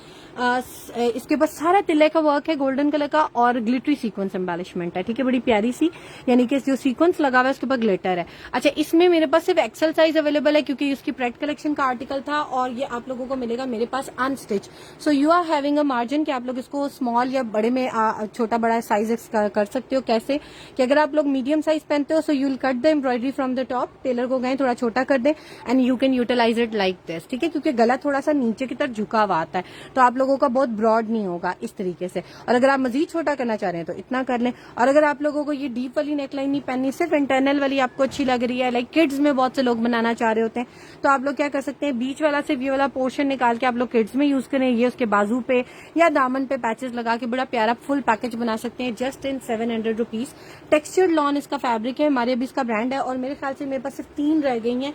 [SPEAKER 1] इसके ऊपर सारा तिल्ले का वर्क है गोल्डन कलर का और ग्लिटरी सीक्वेंस एम्बेलिशमेंट है, ठीक है, बड़ी प्यारी सी, यानी कि जो सीक्वेंस लगा हुआ है उसके ऊपर ग्लिटर है। अच्छा इसमें मेरे पास सिर्फ एक्सेल साइज अवेलेबल है क्योंकि उसकी प्रेड कलेक्शन का आर्टिकल था और ये आप लोगों को मिलेगा मेरे पास unstitch. So you are having a margin कि आप लोग इसको स्मॉल या बड़े में छोटा बड़ा साइज कर सकते हो। कैसे कि अगर आप लोग मीडियम साइज पहनते हो so you will cut the embroidery from the top, tailor को गए थोड़ा छोटा कर दे and you can utilise it like this, ठीक है, क्योंकि गला थोड़ा सा नीचे की तरफ झुका हुआ आता है तो आप लोगों का बहुत ब्रॉड ब्रॉड नहीं होगा इस तरीके से। और अगर आप मजीद छोटा करना चाह रहे हैं तो इतना कर लें। और अगर आप लोगों को ये डीप वाली नेकलाइन नहीं पहननी, सिर्फ इंटरनल वाली आपको अच्छी लग रही है, लाइक किड्स में बहुत से लोग बनाना चाह रहे होते हैं, तो आप लोग क्या कर सकते हैं, बीच वाला सिर्फ ये वाला पोर्शन निकाल के आप लोग किड्स में यूज करें। ये उसके बाजू पे या दामन पे पैचेस लगा के बड़ा प्यारा फुल पैकेज बना सकते हैं just in 700 rupees. Textured lawn इसका फैब्रिक है, हमारे अभी इसका ब्रांड है। और मेरे ख्याल से मेरे पास सिर्फ 3 रह गई हैं,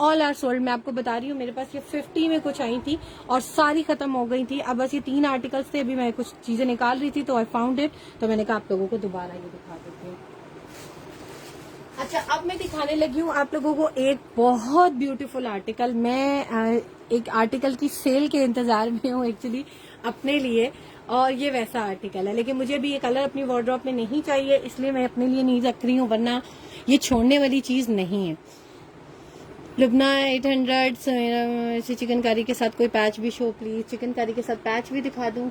[SPEAKER 1] ऑल आर सोल्ड। मैं आपको बता रही हूँ, मेरे पास ये 50 में कुछ आई थी और सारी खत्म हो गई थी। अब बस ये 3 आर्टिकल्स थे, अभी मैं कुछ चीजें निकाल रही थी तो आई फाउंड इट, तो मैंने कहा आप लोगों को दोबारा ये दिखा देती हूँ। अच्छा, अब मैं दिखाने लगी हूँ आप लोगों को एक बहुत ब्यूटीफुल आर्टिकल। मैं एक आर्टिकल की सेल के इंतजार में हूँ एक्चुअली अपने लिए, और ये वैसा आर्टिकल है, लेकिन मुझे भी ये कलर अपनी वार्डरोब में नहीं चाहिए, इसलिए मैं अपने लिए नहीं रख रही हूँ, वरना ये छोड़ने वाली चीज नहीं है। लुबना 800 ऐसे चिकनकारी के साथ कोई पैच भी शो प्लीज। चिकनकारी के साथ पैच भी दिखा दूं?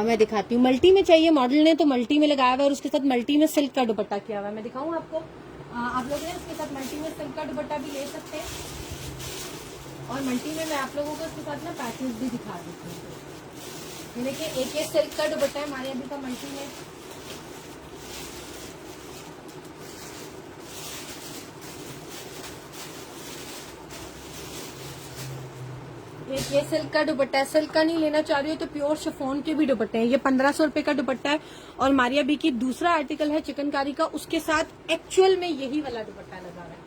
[SPEAKER 1] मैं दिखाती हूँ। मल्टी में चाहिए, मॉडल ने तो मल्टी में लगाया हुआ है और उसके साथ मल्टी में सिल्क का दुपट्टा किया हुआ है। मैं दिखाऊं आपको? आप लोग हैं उसके साथ मल्टी में सिल्क का दुपट्टा भी ले सकते हैं, और मल्टी में मैं आप लोगों को उसके साथ ना पैचेस भी दिखा देती हूँ। ये देखिए, एक सिल्क का दुपट्टा है हमारे अभी का मल्टी में। एक ये सिल्क का दुपट्टा है। सिल्क का नहीं लेना चाह रही हो तो प्योर शिफॉन के भी दुपट्टे हैं। ये 1500 रुपए का दुपट्टा है। और मारिया बी की दूसरा आर्टिकल है चिकनकारी का, उसके साथ एक्चुअल में यही वाला दुपट्टा लगा हुआ है।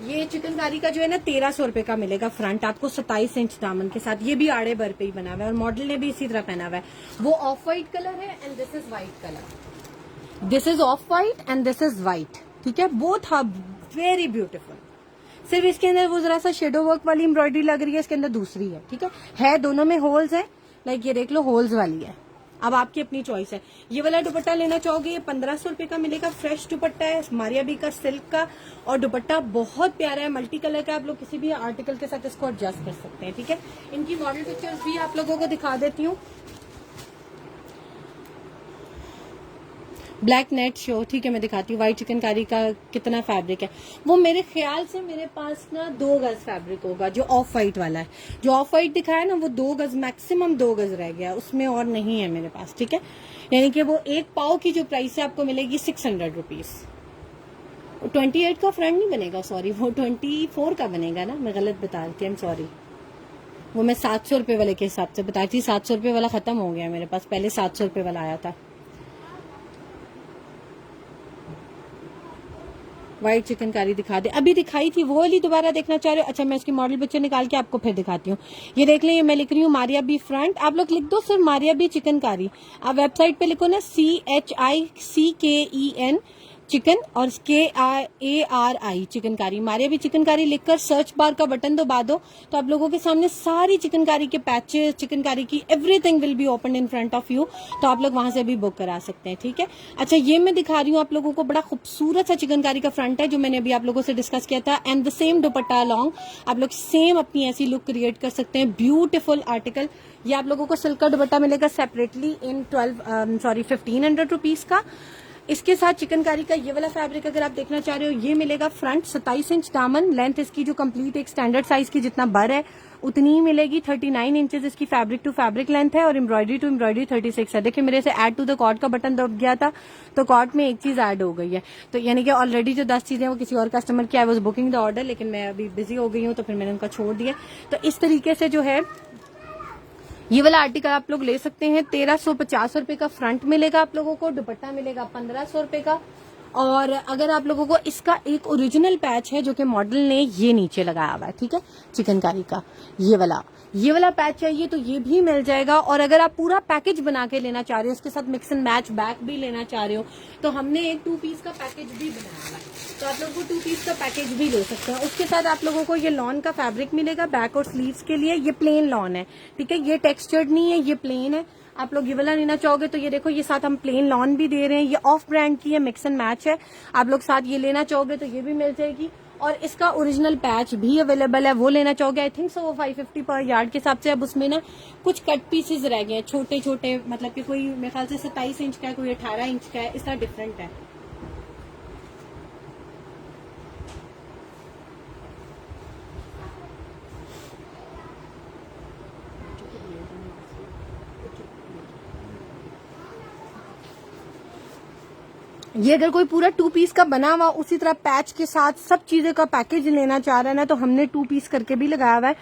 [SPEAKER 1] ये चिकनकारी का जो है ना 1300 रुपए का मिलेगा फ्रंट आपको, 27 इंच दामन के साथ। ये भी आड़े बर पे ही बना हुआ है और मॉडल ने भी इसी तरह पहना हुआ है। वो ऑफ व्हाइट कलर है and this is white colour. This is off white and this is white, ठीक है। Both are very beautiful. सिर्फ इसके अंदर वो जरा सा शेडो वर्क वाली एम्ब्रॉयडरी लग रही है, इसके अंदर दूसरी है, ठीक है। दोनों में होल्स है, लाइक ये देख लो होल्स वाली है। अब आपकी अपनी चॉइस है। ये वाला दुपट्टा लेना चाहोगे, ये 1500 रुपए का मिलेगा। फ्रेश दुपट्टा है मारिया बी का सिल्क का, और दुपट्टा बहुत प्यारा है, मल्टी कलर का। आप लोग किसी भी आर्टिकल के साथ इसको एडजस्ट कर सकते हैं, ठीक है। इनकी मॉडल पिक्चर्स भी आप लोगों को दिखा देती हूँ। ब्लैक नेट शो, ठीक है, मैं दिखाती हूँ। व्हाइट चिकनकारी का कितना फैब्रिक है, वो मेरे ख्याल से मेरे पास ना 2 गज फैब्रिक होगा, जो ऑफ व्हाइट वाला है। जो ऑफ व्हाइट दिखाया ना वो 2 गज, मैक्सिमम 2 गज रह गया, उसमें और नहीं है मेरे पास, ठीक है। यानी कि वो एक पाव की जो प्राइस है आपको मिलेगी 600 रुपीज। 28 का फ्रंट नहीं बनेगा, सॉरी, वो 24 का बनेगा ना, मैं गलत बता रही थी, आई एम सॉरी। वो मैं 700 रुपए वाले के हिसाब से बताई थी। 700 रुपए वाला खत्म हो गया मेरे पास, पहले 700 रुपए वाला आया था। व्हाइट चिकनकारी दिखा दे, अभी दिखाई थी वो वाली, दोबारा देखना चाह रहे हो? अच्छा, मैं इसकी मॉडल पिक्चर निकाल के आपको फिर दिखाती हूँ। ये देख लें, ये मैं लिख रही हूँ मारिया बी फ्रंट। आप लोग लिख दो सिर्फ मारिया बी चिकनकारी। आप वेबसाइट पे लिखो ना CHICKEN चिकन और KARI चिकनकारी। मारिया भी चिकनकारी लिखकर सर्च बार का बटन दबा दो तो आप लोगों के सामने सारी चिकनकारी के पैचेस, चिकनकारी की everything will be open in front of you, तो आप लोग वहां से भी बुक करा सकते हैं, ठीक है। अच्छा, ये मैं दिखा रही हूँ आप लोगों को, बड़ा खूबसूरत सा चिकनकारी का फ्रंट है जो मैंने अभी आप लोगों से डिस्कस किया था, and the same dupatta along. आप लोग सेम अपनी ऐसी लुक क्रिएट कर सकते हैं। Beautiful article. ये आप लोगों को सिल्क का दुपट्टा मिलेगा सेपरेटली इन 1500 रुपीज का। इसके साथ चिकनकारी का ये वाला फैब्रिक अगर आप देखना चाह रहे हो, ये मिलेगा फ्रंट 27 इंच दामन, लेंथ इसकी जो कंप्लीट एक स्टैंडर्ड साइज की जितना बर है उतनी ही मिलेगी। 39 इंचेस इसकी फैब्रिक टू फैब्रिक लेंथ है और एम्ब्रॉयडरी टू एम्ब्रॉयडरी 36 है। देखिए मेरे से ऐड टू द कॉर्ट का बटन दब गया था तो कॉर्ट में एक चीज ऐड हो गई है, तो यानी कि ऑलरेडी जो 10 चीजें वो किसी और कस्टमर की I was booking the order, लेकिन मैं अभी बिजी हो गई हूँ तो फिर मैंने उनका छोड़ दिया। तो इस तरीके से जो है ये वाला आर्टिकल आप लोग ले सकते हैं। 1350 रुपए का फ्रंट मिलेगा आप लोगों को, दुपट्टा मिलेगा 1500 रुपए का। और अगर आप लोगों को इसका एक ओरिजिनल पैच है जो कि मॉडल ने ये नीचे लगाया हुआ है, ठीक है, चिकनकारी का ये वाला पैच चाहिए तो ये भी मिल जाएगा। और अगर आप पूरा पैकेज बना के लेना चाह रहे हो, उसके साथ मिक्स एंड मैच बैग भी लेना चाह रहे हो, तो हमने एक 2 पीस का पैकेज भी बनाया हुआ है, तो आप लोगों को 2 पीस का पैकेज भी ले सकते हैं। उसके साथ आप लोगों को ये लॉन का फैब्रिक मिलेगा बैक और स्लीव्स के लिए। ये प्लेन लॉन है, ठीक है, ये टेक्सचर्ड नहीं है, ये प्लेन है। आप लोग ये वाला लेना चाहोगे तो ये देखो, ये साथ हम प्लेन लॉन भी दे रहे हैं। ये ऑफ ब्रांड की है, मिक्स एंड मैच है। आप लोग साथ ये लेना चाहोगे तो ये भी मिल जाएगी। और इसका ओरिजिनल पैच भी अवेलेबल है, वो लेना चाहोगे आई थिंक सो वो 550 पर यार्ड के हिसाब से। अब उसमें ना कुछ कट पीसेस रह गए हैं छोटे छोटे, मतलब कि कोई मेरे ख्याल से 27 इंच का है, कोई 18 इंच का है, इस तरह डिफरेंट है। ये अगर कोई पूरा 2 पीस का बना हुआ उसी तरह पैच के साथ सब चीजें का पैकेज लेना चाह रहा है ना, तो हमने 2 पीस करके भी लगाया हुआ है,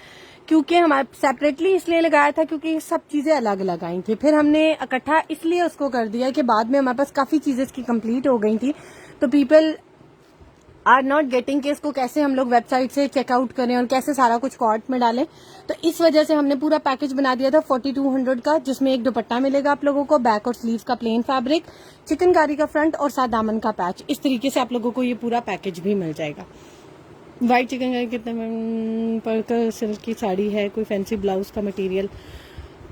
[SPEAKER 1] क्योंकि हमारे सेपरेटली इसलिए लगाया था क्योंकि ये सब चीजें अलग अलग आई थी। फिर हमने इकट्ठा इसलिए उसको कर दिया कि बाद में हमारे पास काफी चीजें इसकी कंप्लीट हो गई थी, तो पीपल आर नॉट गेटिंग कि इसको कैसे हम लोग वेबसाइट से चेकआउट करें और कैसे सारा कुछ कार्ट में डालें। तो इस वजह से हमने पूरा पैकेज बना दिया था 4200 का, जिसमें एक दुपट्टा मिलेगा आप लोगों को, बैक और स्लीव्स का प्लेन फैब्रिक, चिकनकारी का फ्रंट और साथ दामन का पैच। इस तरीके से आप लोगों को ये पूरा पैकेज भी मिल जाएगा। व्हाइट चिकनकारी कितने में? पर्पल सिल्क की साड़ी है, कोई फैंसी ब्लाउज का material.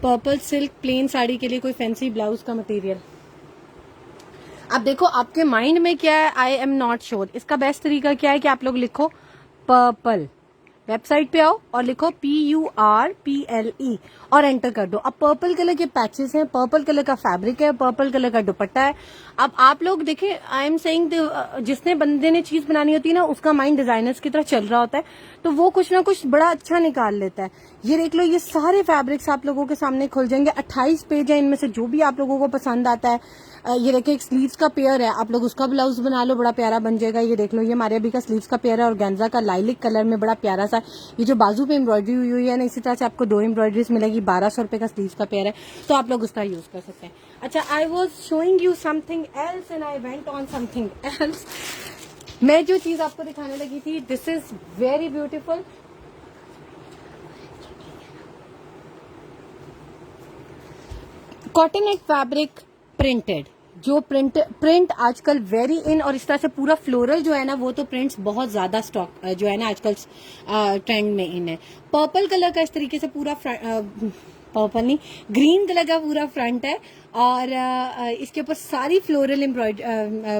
[SPEAKER 1] Purple silk plain sari के लिए कोई फैंसी ब्लाउज का मटेरियल। अब देखो आपके माइंड में क्या है, आई एम नॉट श्योर। इसका बेस्ट तरीका क्या है कि आप लोग लिखो पर्पल, वेबसाइट पे आओ और लिखो PURPLE और एंटर कर दो। अब पर्पल कलर के पैचेस हैं, पर्पल कलर का फैब्रिक है, पर्पल कलर का दुपट्टा है। अब आप लोग देखें, आई एम सेइंग जिसने बंदे ने चीज बनानी होती है ना, उसका माइंड डिजाइनर्स की तरह चल रहा होता है, तो वो कुछ ना कुछ बड़ा अच्छा निकाल लेता है। ये देख लो, ये सारे फैब्रिक्स आप लोगों के सामने खुल जाएंगे। 28 पेज है, इनमें से जो भी आप लोगों को पसंद आता है। ये देखिए एक स्लीव्स का पेयर है, आप लोग उसका ब्लाउज बना लो, बड़ा प्यारा बन जाएगा। ये देख लो, ये मारिया बी का स्लीव्स का पेयर है और गेंजा का लाइलिक कलर में बड़ा प्यारा सा। ये जो बाजू पे एम्ब्रॉयडरी हुई है ना, इसी तरह से आपको 2 एम्ब्रॉयडरीज मिलेगी। 1200 रुपए का स्लीव्स का पेयर है, तो आप लोग उसका यूज कर सकते हैं। अच्छा, I was showing you something else and I went on something else. मैं जो चीज आपको दिखाने लगी थी, this is very beautiful. Cotton net fabric printed, जो प्रिंट आजकल वेरी इन, और इस तरह से पूरा फ्लोरल जो है ना, वो तो प्रिंट्स बहुत ज्यादा स्टॉक जो है ना आजकल ट्रेंड में इन है। पर्पल कलर का इस तरीके से पूरा पर्पल नहीं, ग्रीन कलर का पूरा फ्रंट है और इसके ऊपर सारी फ्लोरल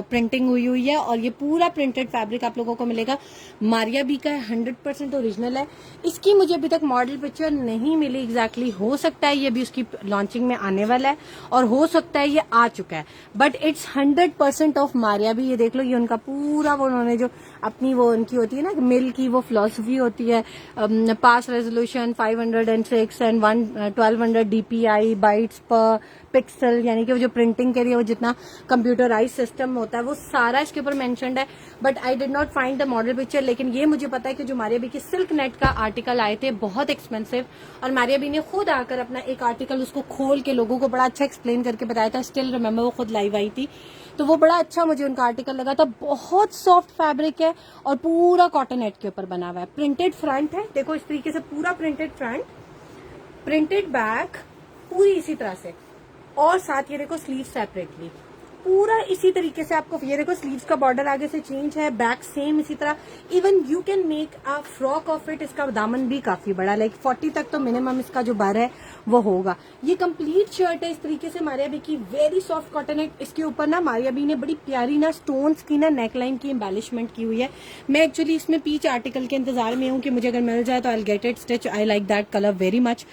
[SPEAKER 1] प्रिंटिंग हुई है और ये पूरा प्रिंटेड फैब्रिक आप लोगों को मिलेगा। मारिया बी का है, 100% ओरिजिनल है। इसकी मुझे अभी तक मॉडल पिक्चर नहीं मिली एग्जैक्टली, हो सकता है ये भी उसकी लॉन्चिंग में आने वाला है और हो सकता है ये आ चुका है, but it's 100% of Maria B. ये देख लो, ये उनका पूरा वो उन्होंने जो अपनी वो उनकी होती है ना मिल की वो फिलोसफी होती है, पास रेजोल्यूशन 506 एंड 1200 DPI बाइट्स पर पिक्सल, यानी कि वो जो प्रिंटिंग के लिए वो जितना कंप्यूटराइज सिस्टम होता है वो सारा इसके ऊपर मेंशन्ड है। But I did not find the model picture, लेकिन ये मुझे पता है कि जो मारिया बी के सिल्क नेट का आर्टिकल आए थे बहुत एक्सपेंसिव, और मारिया बी ने खुद आकर अपना एक आर्टिकल उसको खोल के लोगों को बड़ा अच्छा एक्सप्लेन करके बताया था। स्टिल रिमेम्बर, वो खुद लाइव आई थी, तो वो बड़ा अच्छा मुझे उनका आर्टिकल लगा था। बहुत सॉफ्ट फैब्रिक है और पूरा कॉटन नेट के ऊपर बना हुआ है। प्रिंटेड फ्रंट है, देखो इस तरीके से पूरा प्रिंटेड फ्रंट, प्रिंटेड बैक पूरी इसी तरह से, और साथ ये देखो स्लीव सेपरेटली पूरा इसी तरीके से आपको। ये देखो स्लीव्स का बॉर्डर आगे से चेंज है, बैक सेम इसी तरह। Even you can make a frock of it. इसका दामन भी काफी बड़ा, लाइक 40 तक तो मिनिमम इसका जो बर है वो होगा। ये कंप्लीट शर्ट है इस तरीके से मारिया बी की, वेरी सॉफ्ट कॉटन है। इसके ऊपर ना मारिया बी ने बड़ी प्यारी ना स्टोन्स की ना नेकलाइन की एम्बेलिशमेंट की हुई है। मैं एक्चुअली इसमें पीच आर्टिकल के इंतजार में हूँ कि मुझे अगर मिल जाए तो I get it stitch. I like that colour very much,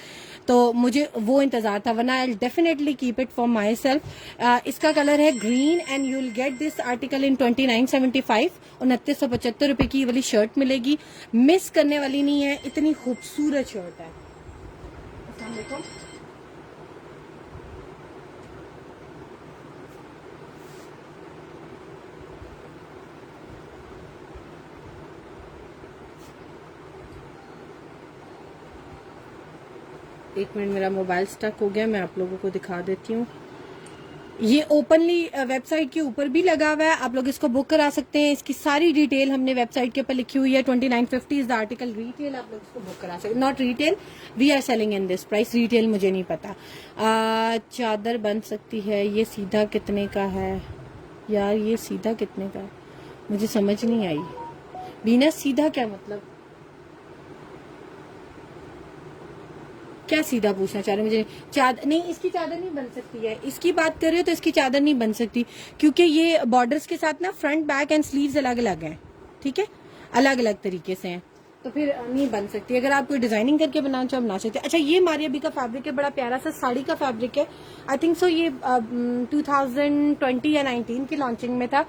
[SPEAKER 1] तो मुझे वो इंतजार था, वरना I definitely keep it for my self. इसका कलर है green and you will get this article इन 2975। 2975 रुपए की वाली शर्ट मिलेगी, मिस करने वाली नहीं है, इतनी खूबसूरत शर्ट है। अस्सलाम वालेकुम। एक मिनट, मेरा मोबाइल स्टक हो गया, मैं आप लोगों को दिखा देती हूँ। ये ओपनली वेबसाइट के ऊपर भी लगा हुआ है, आप लोग इसको बुक करा सकते हैं। इसकी सारी डिटेल हमने वेबसाइट के ऊपर लिखी हुई है। 2950 इज द आर्टिकल रिटेल, आप लोग इसको बुक करा सकते हैं। Not retail, we are selling in this price, retail मुझे नहीं पता। चादर बन सकती है, ये सीधा कितने का है यार? ये सीधा कितने का है मुझे समझ नहीं आई। बीना सीधा क्या मतलब, क्या सीधा पूछना चाह रहे मुझे? चादर नहीं, इसकी चादर नहीं बन सकती है। इसकी बात कर रहे हो तो इसकी चादर नहीं बन सकती, क्योंकि ये बॉर्डर्स के साथ ना फ्रंट बैक एंड स्लीव्स अलग अलग हैं, ठीक है, अलग अलग तरीके से हैं, तो फिर नहीं बन सकती। अगर आप कोई डिजाइनिंग करके बनाना चाहो बना सकते हैं। अच्छा, ये मारिया बी का फैब्रिक है, बड़ा प्यारा सा साड़ी का फैब्रिक है। आई थिंक सो ये 2020 या 19 की लॉन्चिंग में था।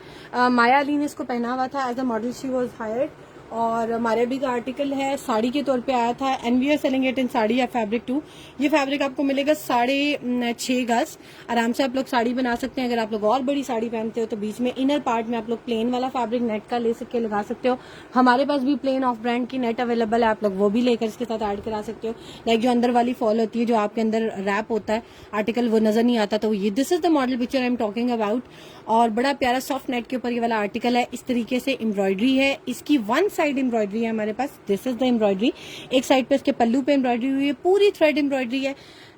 [SPEAKER 1] माया अली ने इसको पहना हुआ था as a model, she was hired. और हमारे भी का आर्टिकल है, साड़ी के तौर पे आया था and we are selling it in sari या फैब्रिक टू। ये फैब्रिक आपको मिलेगा 6.5 गज। आराम से आप लोग साड़ी बना सकते हैं। अगर आप लोग और बड़ी साड़ी पहनते हो तो बीच में इनर पार्ट में आप लोग प्लेन वाला फैब्रिक नेट का ले सके लगा सकते हो। हमारे पास भी प्लेन ऑफ ब्रांड की नेट अवेलेबल है, आप लोग वो भी लेकर इसके साथ ऐड करा सकते हो। लाइक जो अंदर वाली फॉल होती है, जो आपके अंदर रैप होता है आर्टिकल, वो नजर नहीं आता, तो ये this is the model picture I am talking about. और बड़ा प्यारा सॉफ्ट नेट के ऊपर ये वाला आर्टिकल है। इस तरीके से एम्ब्रॉयडरी है, इसकी वन साइड एम्ब्रॉयडरी है हमारे पास। This is the embroidery. एक साइड पे इसके पल्लू पे एम्ब्रॉयडरी हुई है, पूरी थ्रेड एम्ब्रॉयडरी है,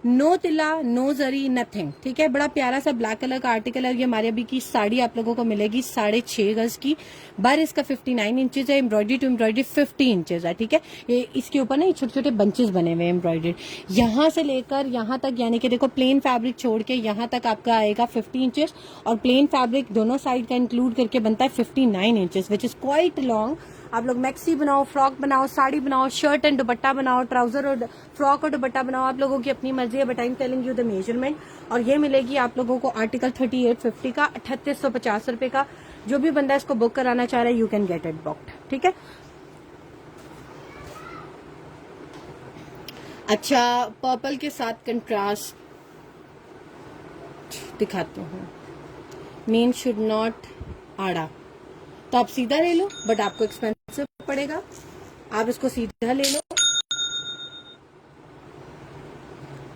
[SPEAKER 1] no tilla no zari nothing, ठीक है। बड़ा प्यारा सा ब्लैक कलर का आर्टिकल है। ये हमारे अभी की साड़ी आप लोगों को मिलेगी 6.5 गज की। बर इसका 59 इंचेस है। एम्ब्रॉयडरी टू एम्ब्रॉयडरी 50 इंचेस है, ठीक है। ये इसके ऊपर ना छोटे छोटे बंचेस बने हुए एम्ब्रॉयडरी, यहाँ से लेकर यहाँ तक, यानी कि देखो प्लेन फैब्रिक छोड़ के यहाँ तक आपका आएगा 50 इंचेस, और प्लेन फैब्रिक दोनों साइड का इंक्लूड करके बनता है 59 inches, which is quite long. आप लोग मैक्सी बनाओ, फ्रॉक बनाओ, साड़ी बनाओ, शर्ट एंड दुपट्टा बनाओ, ट्राउजर और फ्रॉक और दुपट्टा बनाओ, आप लोगों की अपनी मर्जी है, but I am telling you the measurement. और ये मिलेगी आप लोगों को आर्टिकल 3850 का, 3850 रुपए का। जो भी बंदा इसको बुक कराना चाह रहा है, you can get it booked, ठीक है। अच्छा, पर्पल के साथ कंट्रास्ट दिखाती हूँ। मीन शुड नॉट आड़ा, तो आप सीधा ले लो, बट आपको एक्सपेंसिव पड़ेगा। आप इसको सीधा ले लो,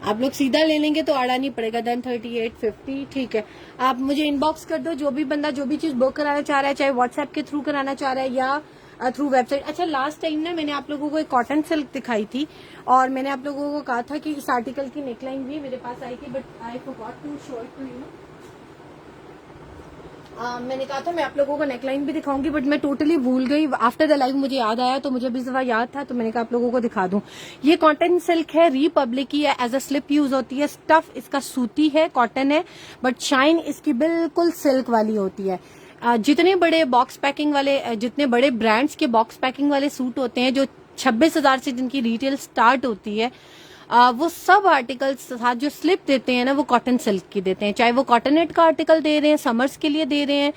[SPEAKER 1] आप लोग सीधा ले लेंगे तो आड़ा नहीं पड़ेगा। देन 3850, ठीक है। आप मुझे इनबॉक्स कर दो, जो भी बंदा जो भी चीज बुक कराना चाह रहा है, चाहे व्हाट्सएप के थ्रू कराना चाह रहा है या थ्रू वेबसाइट। अच्छा, लास्ट टाइम ना मैंने आप लोगों को एक कॉटन सिल्क दिखाई थी, और मैंने आप लोगों को कहा था कि इस आर्टिकल की नेकलाइन भी मेरे पास आई थी, but I forgot to show it to you. मैंने कहा था मैं आप लोगों को नेकलाइन भी दिखाऊंगी, बट मैं टोटली भूल गई। आफ्टर द लाइव मुझे याद आया, तो मुझे भी इस दफा याद था, तो मैंने कहा आप लोगों को दिखा दूं। ये कॉटन सिल्क है, रिपब्लिक की है, एज अ स्लिप यूज होती है। स्टफ इसका सूती है, कॉटन है, बट शाइन इसकी बिल्कुल सिल्क वाली होती है। जितने बड़े बॉक्स पैकिंग वाले, जितने बड़े ब्रांड्स के बॉक्स पैकिंग वाले सूट होते हैं, जो 26,000 से जिनकी रिटेल स्टार्ट होती है, वो सब आर्टिकल्स साथ जो स्लिप देते हैं ना, वो कॉटन सिल्क की देते हैं। चाहे वो कॉटन नेट का आर्टिकल दे रहे हैं, समर्स के लिए दे रहे हैं,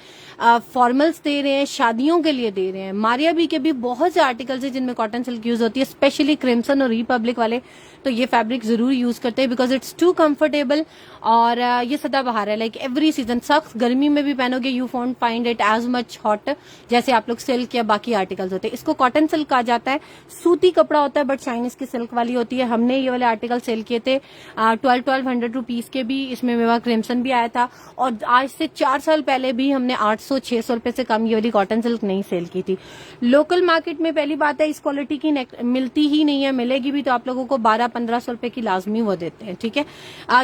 [SPEAKER 1] फॉर्मल्स दे रहे हैं, शादियों के लिए दे रहे हैं। मारिया बी के भी बहुत से आर्टिकल्स हैं जिनमें कॉटन सिल्क यूज होती है, स्पेशली क्रिम्सन और रिपब्लिक वाले तो ये फैब्रिक जरूर यूज करते हैं, बिकॉज इट्स टू कंफर्टेबल। और ये सदाबहार है, लाइक एवरी सीजन, सख्त गर्मी में भी पहनोगे, you won't find it as much hot जैसे आप लोग सिल्क या बाकी आर्टिकल्स होते हैं। इसको कॉटन सिल्क कहा जाता है। सूती कपड़ा होता है, बट शाइन इसकी सिल्क वाली होती है। हमने ये वाले आर्टिकल सेल किए थे 1200 रुपीज के भी, इसमें मेवा क्रिम्सन भी आया था। और आज से 4 साल पहले भी हमने 800-600 रुपए से कम ये वाली कॉटन सिल्क नहीं सेल की थी। लोकल मार्केट में पहली बात है इस क्वालिटी की मिलती ही नहीं है, मिलेगी भी तो आप लोगों को 1200-1500 रुपए की लाजमी वो देते हैं, ठीक है।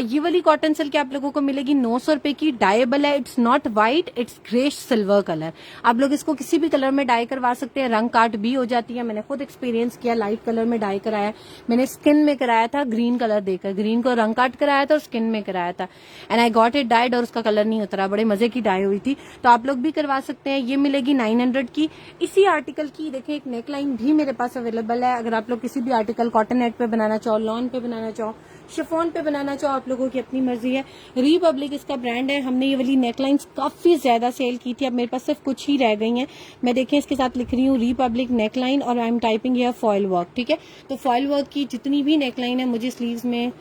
[SPEAKER 1] ये वाली कॉटन सिल्क आप लोगों को मिलेगी 900 रुपए की। डाइबल है, it's not white, it's greyish silver colour. आप लोग इसको किसी भी कलर में डाई करवा सकते हैं, रंग काट भी हो जाती है। मैंने खुद एक्सपीरियंस किया, लाइट कलर में डाई कराया, मैंने स्किन में कराया था, ग्रीन कलर देकर, ग्रीन को रंग काट कराया था और स्किन में कराया था, and I got it died, और उसका कलर नहीं उतरा, बड़े मजे की डाई हुई थी। तो आप लोग भी करवा सकते हैं। ये मिलेगी 900 की। इसी आर्टिकल की देखिए एक नेकलाइन भी मेरे पास अवेलेबल है। अगर आप लोग किसी भी आर्टिकल कॉटन नेट पे बनाना चाहो, लॉन पे बनाना चाहो, शिफॉन पे बनाना चाहो, आप लोगों की अपनी मर्जी है। रिपब्लिक इसका ब्रांड है। हमने ये वाली नेकलाइंस काफी ज्यादा सेल की थी, अब मेरे पास सिर्फ कुछ ही रह गई हैं। मैं देखें इसके साथ लिख रही हूँ रिपब्लिक नेकलाइन, और आई am typing here foil work, ठीक है। तो फॉयल वर्क की जितनी भी नेकलाइन है, मुझे स्लीव्स में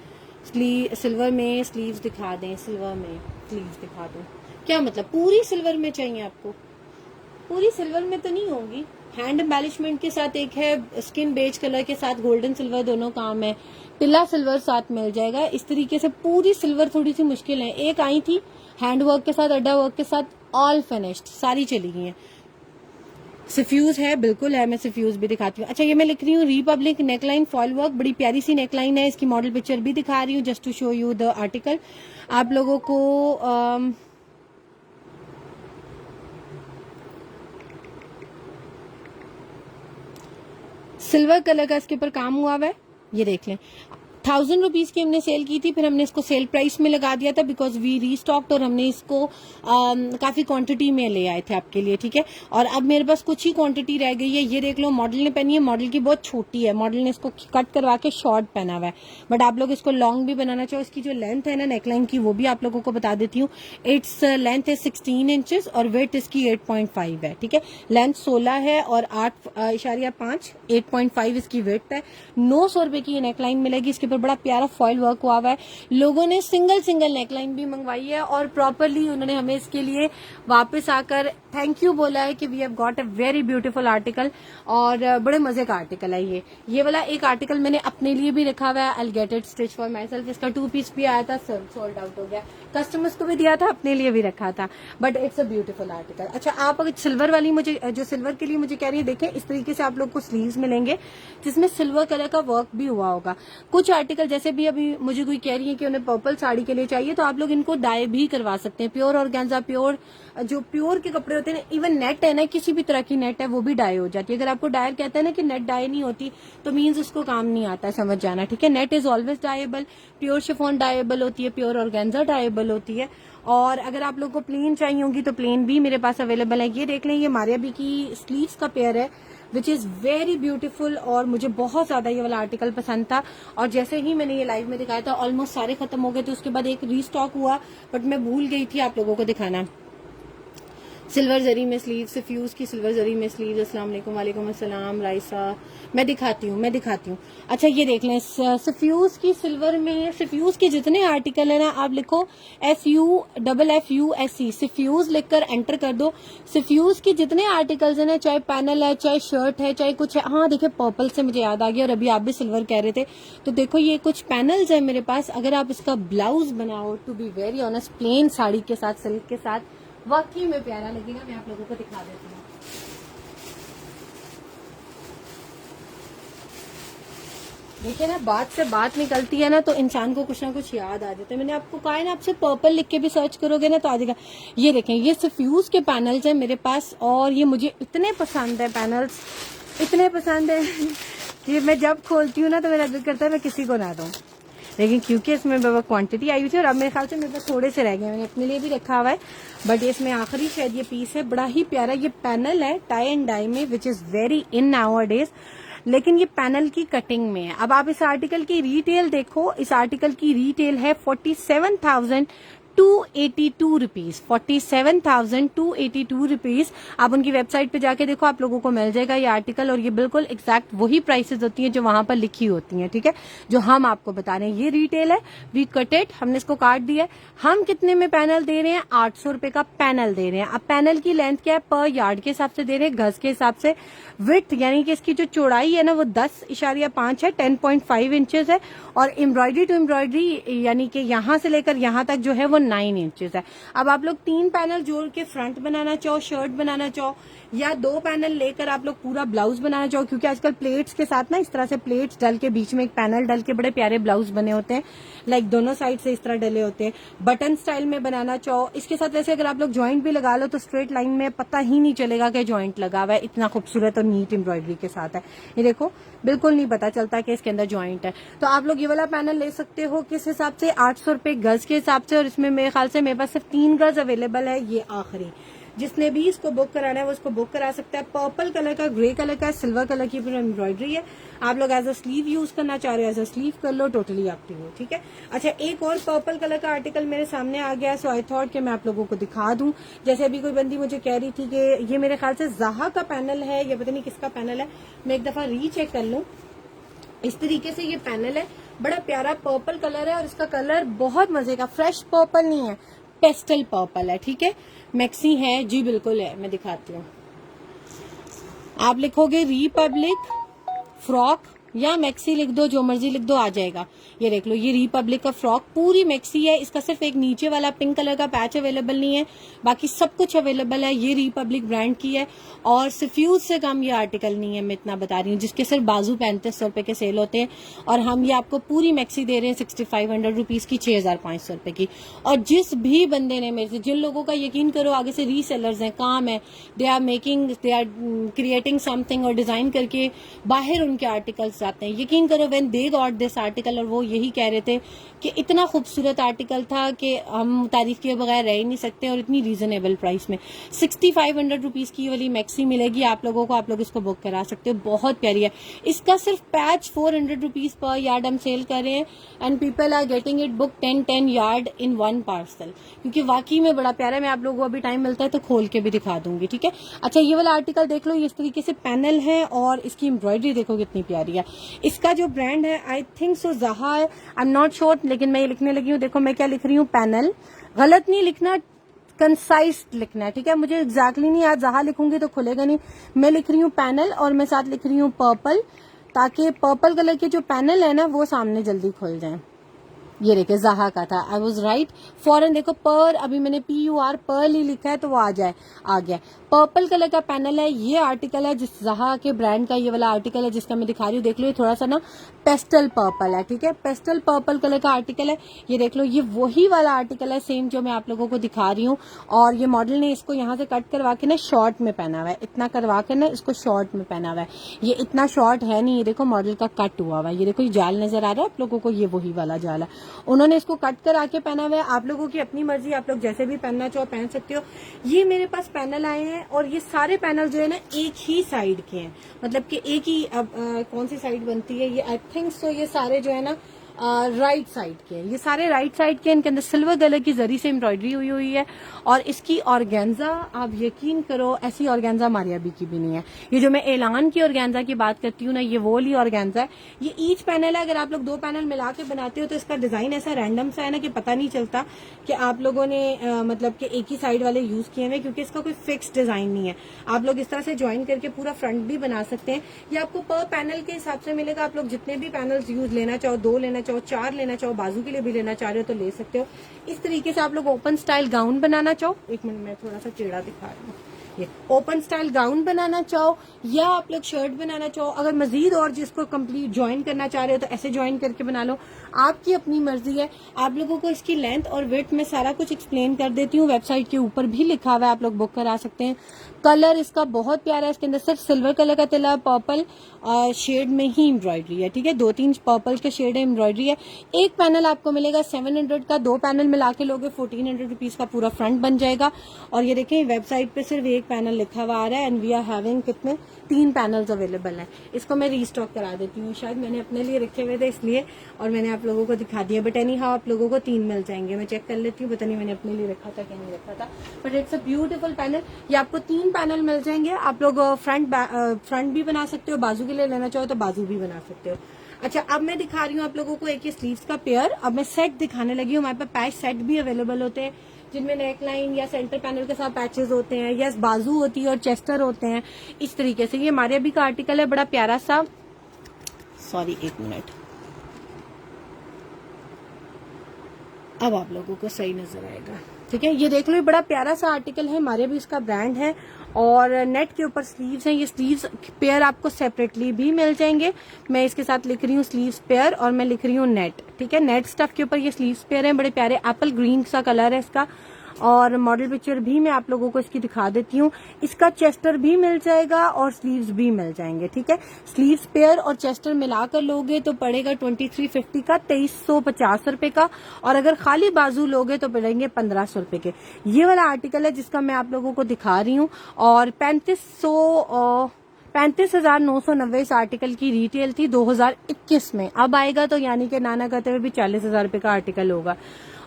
[SPEAKER 1] सिल्वर में स्लीव्स दिखा दें, सिल्वर में स्लीव्स दिखा दो। क्या मतलब पूरी सिल्वर में चाहिए आपको? पूरी सिल्वर में तो नहीं होगी, हैंड एम्बेलिशमेंट के साथ एक है, स्किन बेज कलर के साथ गोल्डन सिल्वर, दोनों काम है। टिल्ला सिल्वर साथ मिल जाएगा। इस तरीके से पूरी सिल्वर थोड़ी सी मुश्किल है। एक आई थी हैंड वर्क के साथ, अड्डा वर्क के साथ, ऑल फिनिश्ड, सारी चली गई हैं। सिफ्यूज है, बिल्कुल है, मैं सिफ्यूज भी दिखाती हूँ। अच्छा, ये मैं लिख रही हूँ रिपब्लिक नेकलाइन फॉल वर्क, बड़ी प्यारी सी नेकलाइन है। इसकी मॉडल पिक्चर भी दिखा रही हूँ just to show you the article. आप लोगों को सिल्वर कलर का इसके ऊपर काम हुआ हुआ है, ये देख लें। ₹1000 की हमने सेल की थी, फिर हमने इसको सेल प्राइस में लगा दिया था बिकॉज वी रीस्टॉक्ड और हमने इसको काफी क्वांटिटी में ले आए थे आपके लिए, ठीक है। और अब मेरे पास कुछ ही क्वांटिटी रह गई है। ये देख लो, मॉडल ने पहनी है, मॉडल की बहुत छोटी है, मॉडल ने इसको कट करवा के शॉर्ट पहना हुआ है, बट आप लोग इसको लॉन्ग भी बनाना चाहो। इसकी जो लेंथ है ना नेकलाइन की, वो भी आप लोगों को बता देती हूँ। इट्स लेंथ है 16 इंचेस और वेट इसकी 8.5 है, ठीक है। लेंथ 16 है और 8.5 8.5 इसकी वेट है। 900 रुपए की ये नेकलाइन मिलेगी। इसके ऊपर बड़ा प्यारा फॉइल वर्क हुआ हुआ है। लोगों ने सिंगल सिंगल नेकलाइन भी मंगवाई है और प्रॉपरली उन्होंने हमें इसके लिए वापस आकर थैंक यू बोला है कि we have got a very beautiful article. और बड़े मजे का आर्टिकल है ये वाला। एक आर्टिकल मैंने अपने लिए भी रखा हुआ है, I get it stitch for my self. इसका 2 पीस भी आया था, सोल्ड आउट हो गया। कस्टमर्स को भी दिया था, अपने लिए भी रखा था, but it's a beautiful article. अच्छा, आप अगर सिल्वर वाली मुझे जो सिल्वर के लिए मुझे कह रही है, देखें इस तरीके से आप लोग को स्लीव्स मिलेंगे जिसमें सिल्वर कलर का वर्क भी हुआ होगा। कुछ आर्टिकल जैसे भी अभी मुझे कोई कह रही है कि उन्हें पर्पल साड़ी के लिए चाहिए, तो आप लोग इनको डाई भी करवा सकते हैं। प्योर ऑर्गेन्जा, प्योर जो प्योर के कपड़े होते हैं, इवन नेट है ना, किसी भी तरह की नेट है वो भी डाई हो जाती है। अगर आपको डायर कहते हैं ना कि नेट डाई नहीं होती, तो मीन्स उसको काम नहीं आता है, समझ जाना, ठीक है। Net is always dyeable, pure chiffon dyeable होती है, प्योर ऑर्गेन्जा डाइएबल होती है। और अगर आप लोगों को प्लेन चाहिए होंगी तो प्लेन भी मेरे पास अवेलेबल है। ये देख लें, ये मारिया बी की स्लीव्स का पेयर है विच इज वेरी ब्यूटीफुल और मुझे बहुत ज्यादा ये वाला आर्टिकल पसंद था। और जैसे ही मैंने ये लाइव में दिखाया था ऑलमोस्ट सारे खत्म हो गए थे। उसके बाद एक रीस्टॉक हुआ, बट मैं भूल गई थी आप लोगों को दिखाना। सिल्वर जरी में स्लीव, सफ्यूज की सिल्वर जरी में स्लीव। अस्सलाम वालेकुम। वालेकुम अस्सलाम राइसा। मैं दिखाती हूँ। अच्छा, ये देख लें, सफ्यूज की सिल्वर में, सफ्यूज के जितने आर्टिकल है ना, आप लिखो FUFFUSE, सफ्यूज लिखकर एंटर कर दो। सफ्यूज के जितने आर्टिकल्स है ना, चाहे पैनल है, चाहे शर्ट है, चाहे कुछ है। हाँ देखिए, पर्पल से मुझे याद आ गया, और अभी आप भी सिल्वर कह रहे थे, तो देखो ये कुछ पैनल्स है मेरे पास। अगर आप इसका ब्लाउज बनाओ, to be very honest, plain sari के साथ, सिल्क के साथ, वाकई में प्यारा लगेगा। मैं आप लोगों को दिखा देती हूँ। देखिए ना, बात से बात निकलती है ना, तो इंसान को कुछ ना कुछ याद आ जाता है। मैंने आपको कहा है ना, आपसे पर्पल लिख के भी सर्च करोगे ना तो आ जाएगा। ये देखें, ये सफ्यूज के पैनल्स हैं मेरे पास, और ये मुझे इतने पसंद है, पैनल्स इतने पसंद है कि मैं जब खोलती हूँ ना तो मेरा दिल करता है मैं किसी को ना दूं। लेकिन क्योंकि इसमें क्वांटिटी आई हुई थी और अब मेरे ख्याल से मेरे पास थोड़े से रह गए, मैंने अपने लिए भी रखा हुआ है, बट इसमें आखिरी शायद ये पीस है। बड़ा ही प्यारा ये पैनल है, टाई एंड डाई में, which is very in nowadays. लेकिन ये पैनल की कटिंग में है। अब आप इस आर्टिकल की रिटेल देखो, इस आर्टिकल की रिटेल है 47,282 रुपीज, 47,282 रुपीज। आप उनकी वेबसाइट पे जाके देखो, आप लोगों को मिल जाएगा ये आर्टिकल, और ये बिल्कुल एग्जैक्ट वही प्राइसेस होती हैं जो वहां पर लिखी होती हैं, ठीक है, जो हम आपको बता रहे हैं। ये रिटेल है, वी कट इट, हमने इसको काट दिया है। हम कितने में पैनल दे रहे हैं? 800 रुपए का पैनल दे रहे हैं। अब पैनल की लेंथ क्या है? पर यार्ड के हिसाब से दे रहे हैं, गज के हिसाब से। विड्थ यानी कि इसकी जो चौड़ाई है ना, वो 10.5 है, 10.5 इंचेस है। और एम्ब्रॉयडरी टू एम्ब्रॉयडरी यानी कि यहाँ से लेकर यहाँ तक जो है वो 9 इंचेस है। अब आप लोग 3 पैनल जोड़ के फ्रंट बनाना चाहो, शर्ट बनाना चाहो, या 2 पैनल लेकर आप लोग पूरा ब्लाउज बनाना चाहो, क्योंकि आजकल प्लेट्स के साथ ना इस तरह से प्लेट्स डल के बीच में एक पैनल डल के बड़े प्यारे ब्लाउज बने होते हैं, लाइक दोनों साइड से इस तरह डले होते हैं। बटन स्टाइल में बनाना चाहो, इसके साथ वैसे अगर आप लोग ज्वाइंट भी लगा लो तो स्ट्रेट लाइन में पता ही नहीं चलेगा कि ज्वाइंट लगा हुआ है, इतना खूबसूरत और नीट एम्ब्रॉयडरी के साथ है। ये देखो, बिल्कुल नहीं पता चलता कि इसके अंदर ज्वाइंट है। तो आप लोग ये वाला पैनल ले सकते हो, किस हिसाब से? 800 रुपए गज के हिसाब से। और इसमें मेरे ख्याल से मेरे पास सिर्फ 3 गज अवेलेबल है। ये आखिरी, जिसने भी इसको बुक कराना है वो इसको बुक करा सकता है। पर्पल कलर का, ग्रे कलर का, सिल्वर कलर की पूरी एम्ब्रॉयडरी है। आप लोग एज अ स्लीव यूज करना चाह रहे हो, एज अ स्लीव कर लो, टोटली अप टू यू, ठीक है। अच्छा, एक और पर्पल कलर का आर्टिकल मेरे सामने आ गया, सो आई थॉट कि मैं आप लोगों को दिखा दूं। जैसे अभी कोई बंदी मुझे कह रही थी कि ये मेरे ख्याल से ज़ाहा का पैनल है, या पता नहीं किसका पैनल है, मैं एक दफा रीचेक कर लूं। इस तरीके से ये पैनल है, बड़ा प्यारा पर्पल कलर है, और इसका कलर बहुत मजे का, फ्रेश पर्पल नहीं है, पेस्टल पर्पल है, ठीक है। मैक्सी है जी, बिल्कुल है, मैं दिखाती हूँ। आप लिखोगे रिपब्लिक फ्रॉक या मैक्सी लिख दो, जो मर्जी लिख दो, आ जाएगा। ये देख लो, ये रिपब्लिक का फ्रॉक पूरी मैक्सी है। इसका सिर्फ एक नीचे वाला पिंक कलर का पैच अवेलेबल नहीं है, बाकी सब कुछ अवेलेबल है। ये रिपब्लिक ब्रांड की है, और सफ्यूज से कम ये आर्टिकल नहीं है, मैं इतना बता रही हूँ, जिसके सिर्फ बाजू 3500 रुपए के सेल होते हैं। और हम ये आपको पूरी मैक्सी दे रहे हैं 6500 रुपीज की, 6500 रुपए की। और जिस भी बंदे ने मेरे से, जिन लोगों का यकीन करो आगे से रीसेलर्स हैं, काम है, दे आर क्रिएटिंग समथिंग और डिजाइन करके बाहर उनके आर्टिकल्स जाते हैं। यकीन करो when they got this article, और वो यही कह रहे थे कि इतना खूबसूरत आर्टिकल था कि हम तारीफ किए बगैर रह ही नहीं सकते, और इतनी रीजनेबल प्राइस में 6500 रुपीज की वाली मैक्सी मिलेगी आप लोगों को। आप लोग इसको बुक करा सकते हो, बहुत प्यारी है। इसका सिर्फ पैच 400 रुपीज पर यार्ड हम सेल कर रहे हैं, and people are getting it book 10 yard in 1 parcel, क्योंकि वाकई में बड़ा प्यारा है। मैं आप लोगों को अभी टाइम मिलता है तो खोल के भी दिखा दूंगी, ठीक है। अच्छा, ये वाला आर्टिकल देख लो, इस तरीके से पैनल है और इसकी एम्ब्रॉयडरी देखो कितनी प्यारी है। इसका जो ब्रांड है आई थिंक सो ज़हा है, आई एम नॉट श्योर, लेकिन मैं ये लिखने लगी हूँ। देखो मैं क्या लिख रही हूँ, पैनल। गलत नहीं लिखना, कंसाइज लिखना है, ठीक है। मुझे एग्जैक्टली नहीं, आज ज़हा लिखूंगी तो खुलेगा नहीं। मैं लिख रही हूँ पैनल, और मैं साथ लिख रही हूँ पर्पल, ताकि पर्पल कलर के जो पैनल है ना वो सामने जल्दी खुल जाए। ये देखिए ज़हा का था, आई वॉज राइट। फॉरन देखो पर, अभी मैंने PUR पर्ल ही लिखा है तो वो आ गया। पर्पल कलर का पैनल है, ये आर्टिकल है जिस ज़हा के ब्रांड का, ये वाला आर्टिकल है जिसका मैं दिखा रही हूँ। देख लो ये थोड़ा सा ना पेस्टल पर्पल है, ठीक है, पेस्टल पर्पल कलर का आर्टिकल है। ये देख लो, ये वही वाला आर्टिकल है सेम जो मैं आप लोगों को दिखा रही हूँ। और ये मॉडल ने इसको यहाँ से कट करवा के ना शॉर्ट में पहना हुआ है, इतना करवा के ना इसको शॉर्ट में पहना हुआ है। ये इतना शॉर्ट है नहीं, ये देखो मॉडल का कट हुआ हुआ है। ये देखो ये जाल नजर आ रहा है आप लोगों को, ये वही वाला जाल है। उन्होंने इसको कट कर आके पहना हुआ है। आप लोगों की अपनी मर्जी, आप लोग जैसे भी पहनना चाहो पहन सकते हो। ये मेरे पास पैनल आए हैं, और ये सारे पैनल जो है ना एक ही साइड के हैं, मतलब कि एक ही कौन सी साइड बनती है ये, आई थिंक सो ये सारे जो है ना राइट साइड के हैं। ये सारे राइट साइड के, इनके अंदर सिल्वर कलर की जरी से एम्ब्रॉयडरी हुई है। और इसकी ऑर्गेन्जा, आप यकीन करो ऐसी ऑर्गेन्जा मारिया बी की भी नहीं है। ये जो मैं एलान की ऑर्गेन्जा की बात करती हूँ ना, ये वो वाली ऑर्गेन्जा है। ये ईच पैनल है, अगर आप लोग 2 पैनल मिला के बनाते हो तो इसका डिजाइन ऐसा रैंडम सा है ना कि पता नहीं चलता कि आप लोगों ने मतलब कि एक ही साइड वाले यूज किए हुए, क्योंकि इसका कोई फिक्स डिजाइन नहीं है। आप लोग इस तरह से ज्वाइन करके पूरा फ्रंट भी बना सकते हैं। ये आपको पर पैनल के हिसाब से मिलेगा। आप लोग जितने भी पैनल्स यूज लेना चाहो, 2 लेना चाहो, 4 लेना चाहो, बाजू के लिए भी लेना चाह रहे हो तो ले सकते हो। इस तरीके से आप लोग ओपन स्टाइल गाउन बनाना चाहो, एक मिनट मैं थोड़ा सा टेढ़ा दिखा रही हूँ। ये ओपन स्टाइल गाउन बनाना चाहो, या आप लोग शर्ट बनाना चाहो, अगर मजीद और जिसको कंप्लीट ज्वाइन करना चाह रहे हो तो ऐसे ज्वाइन करके बना लो, आपकी अपनी मर्जी है। आप लोगों को इसकी लेंथ और विड्थ में सारा कुछ एक्सप्लेन कर देती हूँ, वेबसाइट के ऊपर भी लिखा हुआ है, आप लोग बुक करा सकते हैं। कलर इसका बहुत प्यारा है, इसके अंदर सिर्फ सिल्वर कलर का तिला, पर्पल शेड में ही एम्ब्रॉयडरी है, ठीक है। 2-3 पर्पल के शेड है, एम्ब्रॉयडरी है। एक पैनल आपको मिलेगा 700 का, 2 पैनल मिला के लोगे 1400 रुपीज का पूरा फ्रंट बन जाएगा। और ये देखें वेबसाइट पे सिर्फ एक पैनल लिखा हुआ आ रहा है, एंड वी आर हैविंग कितने 3 पैनल्स अवेलेबल हैं। इसको मैं रीस्टॉक करा देती हूँ, शायद मैंने अपने लिए रखे हुए थे इसलिए, और मैंने आप लोगों को दिखा दिया। बट एनी हाउ आप लोगों को 3 मिल जाएंगे, मैं चेक कर लेती हूँ, पता नहीं मैंने अपने लिए रखा था क्या नहीं रखा था। But it's a beautiful panel. ये आपको 3 पैनल मिल जाएंगे। आप लोग फ्रंट भी बना सकते हो, बाजू के लिए लेना चाहो तो बाजू भी बना सकते हो। अच्छा, अब मैं दिखा रही हूँ आप लोगों को एक ये स्लीव्स का पेयर। अब मैं सेट दिखाने लगी हूँ। हमारे पास पैच सेट भी अवेलेबल होते हैं, जिनमें नेक लाइन या सेंटर पैनल के साथ पैचेस होते हैं, या बाजू होती है और चेस्टर होते हैं। इस तरीके से ये मारिया बी का आर्टिकल है, बड़ा प्यारा सा। सॉरी, एक मिनट, अब आप लोगों को सही नजर आएगा, ठीक है। ये देख लो, ये बड़ा प्यारा सा आर्टिकल है, मारिया बी इसका ब्रांड है। और नेट के ऊपर स्लीव्स हैं। ये स्लीव्स पेयर आपको सेपरेटली भी मिल जाएंगे। मैं इसके साथ लिख रही हूँ स्लीव्स पेयर, और मैं लिख रही हूँ नेट, ठीक है। नेट स्टफ के ऊपर ये स्लीव्स पेयर हैं, बड़े प्यारे एप्पल ग्रीन सा कलर है इसका। और मॉडल पिक्चर भी मैं आप लोगों को इसकी दिखा देती हूँ। इसका चेस्टर भी मिल जाएगा और स्लीव्स भी मिल जाएंगे, ठीक है। स्लीव्स पेयर और चेस्टर मिलाकर लोगे तो पड़ेगा 2350 का, 2350 रुपए का। और अगर खाली बाजू लोगे तो पड़ेंगे 1500 रुपए के। ये वाला आर्टिकल है जिसका मैं आप लोगों को दिखा रही हूँ। और 35,990 इस आर्टिकल की रिटेल थी 2021 में। अब आएगा तो यानी कि नाना कहते हुए भी 40,000 रुपए का आर्टिकल होगा।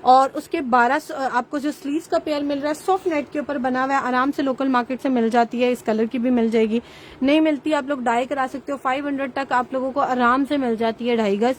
[SPEAKER 1] और उसके 1200 आपको जो स्लीव्स का पेयर मिल रहा है सॉफ्ट नेट के ऊपर बना हुआ है, आराम से लोकल मार्केट से मिल जाती है। इस कलर की भी मिल जाएगी, नहीं मिलती आप लोग डाई करा सकते हो। 500 तक आप लोगों को आराम से मिल जाती है, 2.5 गज।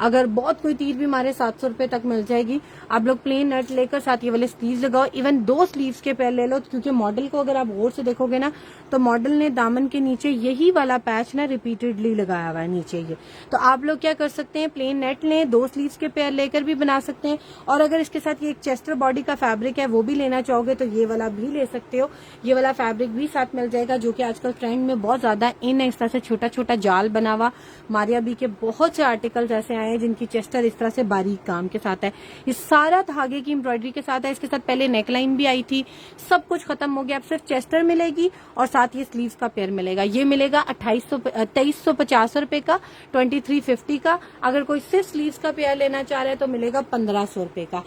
[SPEAKER 1] अगर बहुत कोई तीर भी मारे 700 रुपए तक मिल जाएगी। आप लोग प्लेन नेट लेकर साथ ये वाले स्लीव्स लगाओ। इवन 2 स्लीव्स के पेयर ले लो, क्योंकि मॉडल को अगर आप गौर से देखोगे ना तो मॉडल ने दामन के नीचे यही वाला पैच ना रिपीटेडली लगाया हुआ है नीचे ये। तो आप लोग क्या कर सकते हैं, प्लेन नेट लें, 2 स्लीव्स के पेयर लेकर भी बना सकते हैं। और अगर इसके साथ ये एक चेस्टर बॉडी का फैब्रिक है वो भी लेना चाहोगे तो ये वाला भी ले सकते हो। ये वाला फैब्रिक भी साथ मिल जाएगा, जो कि आजकल ट्रेंड में बहुत ज्यादा इन है। इस तरह से छोटा छोटा जाल बना हुआ मारिया बी के बहुत से आर्टिकल्स ऐसे आए हैं जिनकी चेस्टर इस तरह से बारीक काम के साथ है। ये सारा धागे की एम्ब्रॉयडरी के साथ है। इसके साथ पहले नेकलाइन भी आई थी, सब कुछ खत्म हो गया। अब सिर्फ चेस्टर मिलेगी और साथ साथ ये स्लीव्स का पेयर मिलेगा। ये मिलेगा 2350 रुपए का, 2350 का। अगर कोई सिर्फ स्लीव्स का पेयर लेना चाह रहे हैं तो मिलेगा 1500 रुपए का।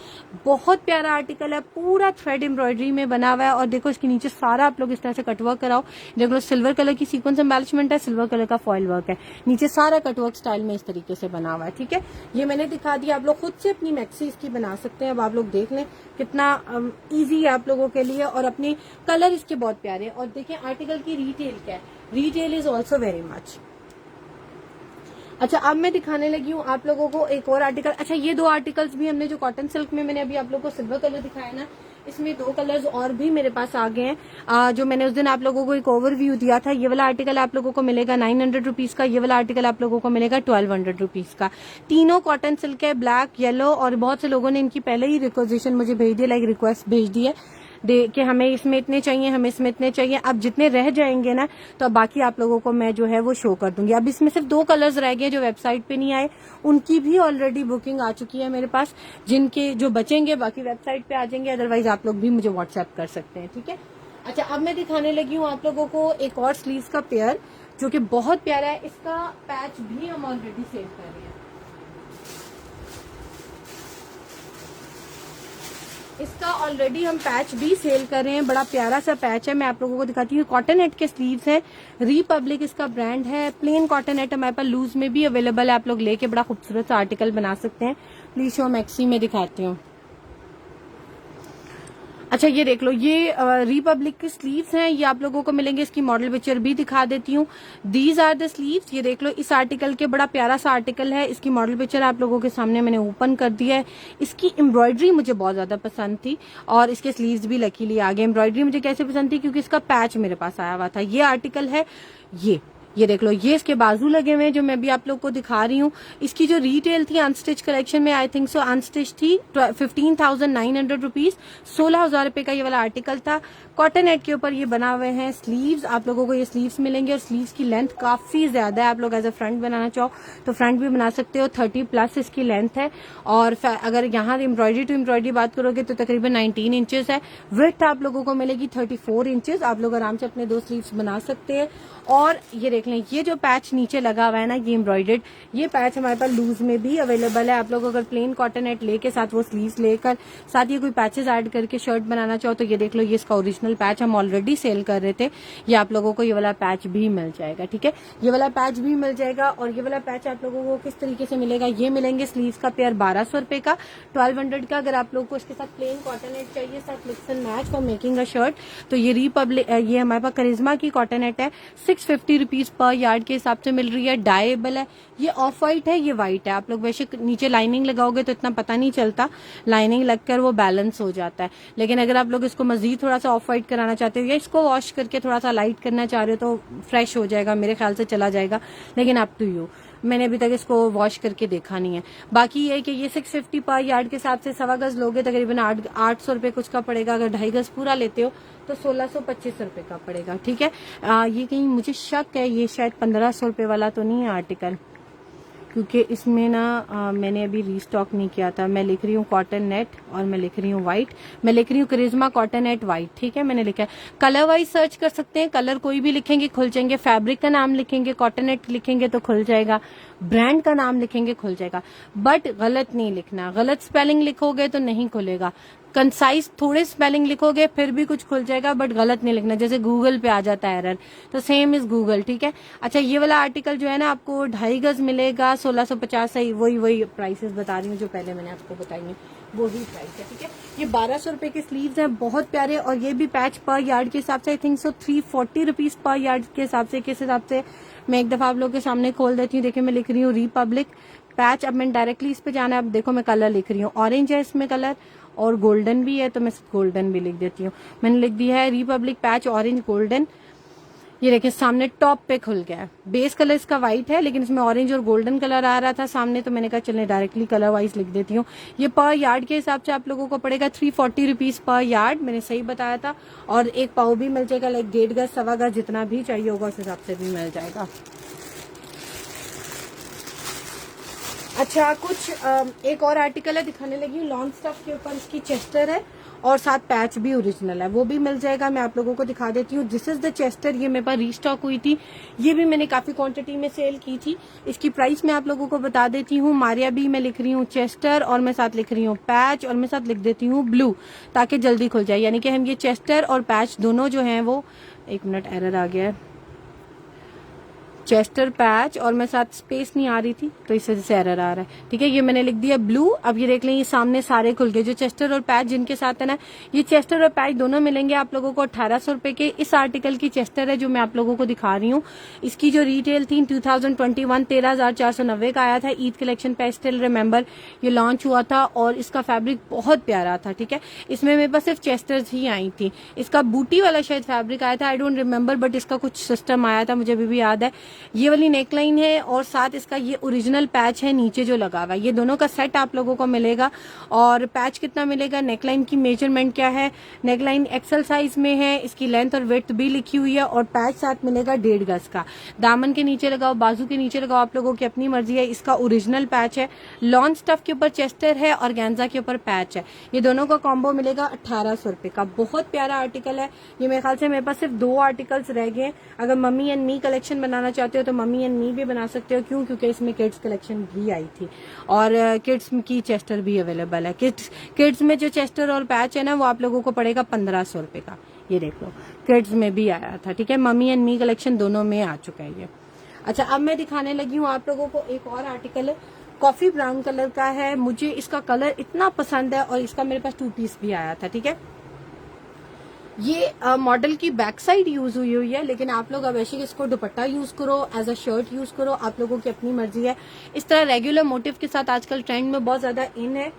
[SPEAKER 1] बहुत प्यारा आर्टिकल है, पूरा थ्रेड एम्ब्रॉयडरी में बना हुआ है। और देखो इसके नीचे सारा आप लोग इस तरह से कटवर्क कराओ। देख लो सिल्वर कलर की सीक्वेंस एम्बेलिशमेंट है, सिल्वर कलर का फॉइल वर्क है, नीचे सारा कटवर्क स्टाइल में इस तरीके से बना हुआ है। ठीक है, ये मैंने दिखा दिया। आप लोग खुद से अपनी मैक्सी इसकी बना सकते हैं। अब आप लोग देख लें कितना इजी है आप लोगों के लिए, और अपने कलर इसके बहुत प्यारे। और देखें आर्टिकल की रिटेल क्या है, retail is also very much. अच्छा, अब मैं दिखाने लगी हूँ आप लोगों को एक और आर्टिकल। अच्छा, ये 2 आर्टिकल्स भी हमने जो कॉटन सिल्क में मैंने अभी आप लोगों को सिल्वर कलर दिखाया ना, इसमें 2 कलर्स और भी मेरे पास आ गए हैं। जो मैंने उस दिन आप लोगों को एक ओवरव्यू दिया था। ये वाला आर्टिकल आप लोगों को मिलेगा 900 रुपीज का, ये वाला आर्टिकल आप लोगों को मिलेगा 1200 रुपीज का। तीनों कॉटन सिल्क है, ब्लैक, येलो, और बहुत से लोगों ने इनकी पहले ही रिक्वेजिशन मुझे भेज दी, लाइक रिक्वेस्ट भेज दी है कि हमें इसमें इतने चाहिए, हमें इसमें इतने चाहिए। अब जितने रह जाएंगे ना तो अब बाकी आप लोगों को मैं जो है वो शो कर दूंगी। अब इसमें सिर्फ 2 कलर्स रह गए जो वेबसाइट पे नहीं आए, उनकी भी ऑलरेडी बुकिंग आ चुकी है मेरे पास। जिनके जो बचेंगे बाकी वेबसाइट पे आ जाएंगे, अदरवाइज आप लोग भी मुझे व्हाट्सएप कर सकते हैं। ठीक है, अच्छा अब मैं दिखाने लगी हूँ आप लोगों को एक और स्लीव्स का पेयर जो कि बहुत प्यारा है। इसका पैच भी हम ऑलरेडी सेव कर रहे हैं। इसका ऑलरेडी हम पैच भी सेल कर रहे हैं, बड़ा प्यारा सा पैच है। मैं आप लोगों को दिखाती हूँ। कॉटन नेट के स्लीव्स है, रिपब्लिक इसका ब्रांड है। प्लेन कॉटन नेट हमारे पास लूज में भी अवेलेबल है, आप लोग लेके बड़ा खूबसूरत सा आर्टिकल बना सकते हैं। प्लीज शो मैक्सी में दिखाती हूँ। अच्छा, ये देख लो, ये रिपब्लिक की स्लीव्स हैं, ये आप लोगों को मिलेंगे। इसकी मॉडल पिक्चर भी दिखा देती हूँ। These are the sleeves. ये देख लो, इस आर्टिकल के बड़ा प्यारा सा आर्टिकल है। इसकी मॉडल पिक्चर आप लोगों के सामने मैंने ओपन कर दिया है। इसकी एम्ब्रॉयडरी मुझे बहुत ज्यादा पसंद थी, और इसके स्लीव्स भी लकीली आ गए। एम्ब्रॉयडरी मुझे कैसे पसंद थी, क्योंकि इसका पैच मेरे पास आया हुआ था। ये आर्टिकल है, ये देख लो, ये इसके बाजू लगे हुए हैं जो मैं भी आप लोग को दिखा रही हूँ। इसकी जो रिटेल थी अनस्टिच कलेक्शन में, आई थिंक सो अनस्टिच थी 15,900 रुपीज, 16,000 रुपए का ये वाला आर्टिकल था। कॉटन नेट के ऊपर ये बना हुए हैं स्लीव्स। आप लोगों को ये स्लीव्स मिलेंगे, और स्लीव्स की लेंथ काफी ज्यादा है। आप लोग एज अ फ्रंट बनाना चाहो तो फ्रंट भी बना सकते हो, 30+ इसकी लेंथ है। और अगर यहाँ एम्ब्रॉयडरी टू एम्ब्रॉयडरी बात करोगे तो तकरीबन 19 इंचेस है। विड्थ आप लोगों को मिलेगी 34 इंचेस। आप लोग आराम से अपने 2 स्लीव्स बना सकते हैं। और ये देख लें, ये जो पैच नीचे लगा हुआ है ना, ये एम्ब्रॉयडर्ड, ये पैच हमारे पास लूज में भी अवेलेबल है। आप लोग अगर प्लेन कॉटन नेट लेके साथ वो स्लीव्स लेकर साथ ये कोई पैचेस ऐड करके शर्ट बनाना चाहो तो ये देख लो, ये इसका ओरिजिनल पैच हम ऑलरेडी सेल कर रहे थे। ये आप लोगों को ये वाला पैच भी मिल जाएगा। ठीक है, ये वाला पैच भी मिल जाएगा। और ये वाला पैच आप लोगों को किस तरीके से मिलेगा, ये मिलेंगे स्लीव्स का पेयर 1200 रुपए का, 1200 का। अगर आप लोग को इसके साथ प्लेन कॉटन नेट चाहिए साथ mix and match for making a shirt, तो ये रिपब्लिक, ये हमारे पास करिश्मा की कॉटन नेट है, 650 रुपीज पर यार्ड के हिसाब से मिल रही है। डाइएबल है, ये ऑफ व्हाइट है, ये व्हाइट है। आप लोग वैसे नीचे लाइनिंग लगाओगे तो इतना पता नहीं चलता, लाइनिंग लगकर वो बैलेंस हो जाता है। लेकिन अगर आप लोग इसको मजीद थोड़ा सा ऑफ व्हाइट कराना चाहते हो या इसको वॉश करके थोड़ा सा लाइट करना चाह रहे हो तो फ्रेश हो जाएगा, मेरे ख्याल से चला जाएगा, लेकिन अप टू यू। मैंने अभी तक इसको वॉश करके देखा नहीं है। बाकी ये कि ये 650 पर यार्ड के हिसाब से 1.25 गज लोगे तकरीबन 800 रुपए कुछ का पड़ेगा। अगर 2.5 गज पूरा लेते हो तो 1625 रुपए का पड़ेगा। ठीक है, ये कहीं मुझे शक है ये शायद 1500 रुपए वाला तो नहीं है आर्टिकल, क्योंकि इसमें ना मैंने अभी रीस्टॉक नहीं किया था। मैं लिख रही हूँ कॉटन नेट और मैं लिख रही हूँ व्हाइट, मैं लिख रही हूँ करिश्मा कॉटन नेट व्हाइट। ठीक है, मैंने लिखा है। कलर वाइज सर्च कर सकते हैं, कलर कोई भी लिखेंगे खुल जाएंगे। फैब्रिक का नाम लिखेंगे, कॉटन नेट लिखेंगे तो खुल जाएगा। ब्रांड का नाम लिखेंगे खुल जाएगा, बट गलत नहीं लिखना। गलत स्पेलिंग लिखोगे तो नहीं खुलेगा। कंसाइज थोड़े स्पेलिंग लिखोगे फिर भी कुछ खुल जाएगा, बट गलत नहीं लिखना। जैसे गूगल पे आ जाता है एरर, तो सेम इज गूगल। ठीक है, अच्छा ये वाला आर्टिकल जो है ना आपको 2.5 गज मिलेगा 1650 से। वही प्राइसेस बता रही हूँ जो पहले मैंने आपको बताई है, वही प्राइस है। ठीक है, ये 1200 रुपए के स्लीव्स हैं, बहुत प्यारे। और ये भी पैच पर यार्ड के हिसाब से I think so 340 rupees per yard के हिसाब से। किस हिसाब से मैं एक दफा आप लोगों के सामने खोल देती हूँ। देखिए मैं लिख रही हूँ रिपब्लिक पैच। अब मैंने डायरेक्टली इस पे जाना है। अब देखो मैं कलर लिख रही हूँ, ऑरेंज है इसमें कलर और गोल्डन भी है, तो मैं गोल्डन भी लिख देती हूँ। मैंने लिख दिया है रिपब्लिक पैच ऑरेंज गोल्डन। ये देखिए सामने टॉप पे खुल गया है। बेस कलर इसका व्हाइट है लेकिन इसमें ऑरेंज और गोल्डन कलर आ रहा था सामने, तो मैंने कहा चलने डायरेक्टली कलर वाइज लिख देती हूँ। ये पर यार्ड के हिसाब से आप लोगों को पड़ेगा 340 रुपीज पर यार्ड, मैंने सही बताया था। और एक पाव भी मिल जाएगा, लाइक 1.5 गज 1.25 गज जितना भी चाहिए होगा उस हिसाब से भी मिल जाएगा। अच्छा कुछ एक और आर्टिकल है दिखाने लगी हूँ। लॉन्ग स्टफ के ऊपर इसकी चेस्टर है और साथ पैच भी ओरिजिनल है, वो भी मिल जाएगा। मैं आप लोगों को दिखा देती हूँ। दिस इज द चेस्टर, ये मेरे पास रीस्टॉक हुई थी, ये भी मैंने काफी क्वांटिटी में सेल की थी। इसकी प्राइस मैं आप लोगों को बता देती हूँ। मारिया बी मैं लिख रही हूँ चेस्टर, और मैं साथ लिख रही हूँ पैच, और मैं साथ लिख देती हूँ ब्लू, ताकि जल्दी खुल जाए। यानी कि हम ये चेस्टर और पैच दोनों जो है वो, एक मिनट एरर आ गया है, चेस्टर पैच, और मैं साथ स्पेस नहीं आ रही थी तो इस वजह से एरर आ रहा है। ठीक है, ये मैंने लिख दिया ब्लू। अब ये देख लें, ये सामने सारे खुल गए। जो चेस्टर और पैच जिनके साथ है ना, ये चेस्टर और पैच दोनों मिलेंगे आप लोगों को 1800 रुपए के। इस आर्टिकल की चेस्टर है जो मैं आप लोगों को दिखा रही हूँ, इसकी जो रिटेल थी 2021 13,490 का आया था। ईद कलेक्शन पे स्टिल रिमेम्बर ये लॉन्च हुआ था, और इसका फैब्रिक बहुत प्यारा था। ठीक है, इसमें मेरे पास सिर्फ चेस्टर्स ही आई थी। इसका बूटी वाला शायद फैब्रिक आया था, आई डोंट रिमेम्बर, बट इसका कुछ सिस्टम आया था, मुझे अभी भी याद है। ये वाली नेकलाइन है, और साथ इसका ये ओरिजिनल पैच है नीचे जो लगा हुआ है। ये दोनों का सेट आप लोगों को मिलेगा। और पैच कितना मिलेगा, नेकलाइन की मेजरमेंट क्या है, नेकलाइन एक्सल साइज में है, इसकी लेंथ और विड्थ भी लिखी हुई है, और पैच साथ मिलेगा 1.5 गज का। दामन के नीचे लगाओ, बाजू के नीचे लगाओ, आप लोगों की अपनी मर्जी है। इसका ओरिजिनल पैच है, लॉन स्टफ के ऊपर चेस्टर है, और गेंजा के ऊपर पैच है। ये दोनों का कॉम्बो मिलेगा 1800 रुपए का। बहुत प्यारा आर्टिकल है ये। मेरे ख्याल से मेरे पास सिर्फ 2 आर्टिकल्स रह गए। अगर मम्मी एंड मी कलेक्शन बनाना चाहते हो तो मम्मी एंड मी भी बना सकते हो। क्यों? क्योंकि इसमें किड्स कलेक्शन भी आई थी, और किड्स की चेस्टर भी अवेलेबल है। किड्स में जो चेस्टर और पैच है ना, वो आप लोगों को पड़ेगा 1500 रुपए का। ये देख लो, किड्स में भी आया था। ठीक है, मम्मी एंड मी कलेक्शन दोनों में आ चुका है ये। अच्छा, अब मैं दिखाने लगी हूँ आप लोगों को एक और आर्टिकल है, कॉफी ब्राउन कलर का है। मुझे इसका कलर इतना पसंद है, और इसका मेरे पास 2 पीस भी आया था। ठीक है, ये मॉडल की बैक साइड यूज हुई है, लेकिन आप लोग अब ऐसे इसको दुपट्टा यूज करो, एज अ शर्ट यूज करो, आप लोगों की अपनी मर्जी है। इस तरह रेगुलर मोटिव के साथ आजकल ट्रेंड में बहुत ज्यादा इन है।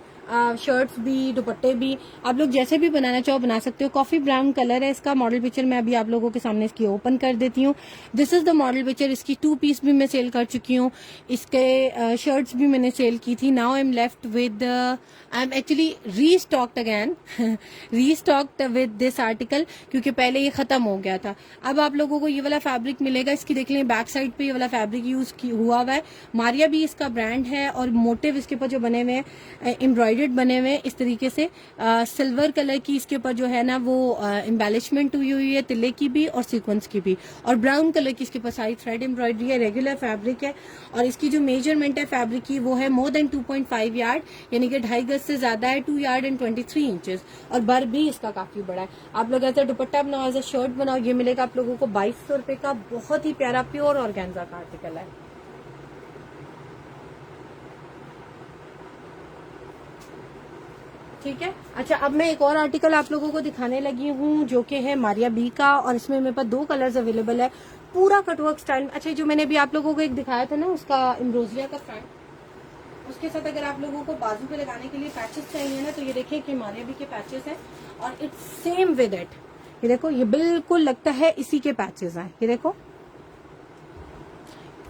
[SPEAKER 1] शर्ट्स भी, दुपट्टे भी, आप लोग जैसे भी बनाना चाहो बना सकते हो। कॉफी ब्राउन कलर है इसका। मॉडल पिक्चर मैं अभी आप लोगों के सामने इसकी ओपन कर देती हूँ। This is the model picture. इसकी 2 पीस भी मैं सेल कर चुकी हूँ। इसके शर्ट्स भी मैंने सेल की थी। Now I am left with, I am actually restocked again restocked with this article, क्योंकि पहले ये खत्म हो गया था। अब आप लोगों को ये वाला फैब्रिक मिलेगा। इसकी देख लें, बैक साइड पे ये वाला फैब्रिक यूज हुआ हुआ है। मारिया भी इसका ब्रांड है, और मोटिव इसके ऊपर जो बने हुए हैं एम्ब्रॉयडर्ड बने हुए इस तरीके से। सिल्वर कलर की इसके ऊपर जो है ना वो एम्बेलिशमेंट हुई है, तिले की भी और सीक्वेंस की भी। और ब्राउन कलर की इसके ऊपर सारी थ्रेड एम्ब्रॉयडरी है। रेगुलर फैब्रिक है, और इसकी जो मेजरमेंट है फैब्रिक की वो है मोर देन 2.5 यार्ड, यानी कि 2.5 गज से ज्यादा है। 2 यार्ड एंड 23 इंचेस, और बर भी इसका काफी बड़ा है। आप लोग ऐसा दुपट्टा बनाओ, ऐसा शर्ट बनाओ, ये मिलेगा आप लोगों को 2200 रुपए का। बहुत ही प्यारा प्योर ऑर्गेन्जा का आर्टिकल है। ठीक है, अच्छा, अब मैं एक और आर्टिकल आप लोगों को दिखाने लगी हूँ, जो कि है मारिया बी का, और इसमें मेरे पास 2 कलर्स अवेलेबल है, पूरा कटवर्क स्टाइल। अच्छा, जो मैंने अभी आप लोगों को एक दिखाया था ना, उसका एम्ब्रोजिया का फ्रंट, उसके साथ अगर आप लोगों को बाजू पे लगाने के लिए पैचेस चाहिए ना, तो ये देखिए कि मारिया बी के पैचेस हैं, और इट्स सेम विद इट। ये देखो, ये बिल्कुल लगता है इसी के पैचेस हैं। ये देखो,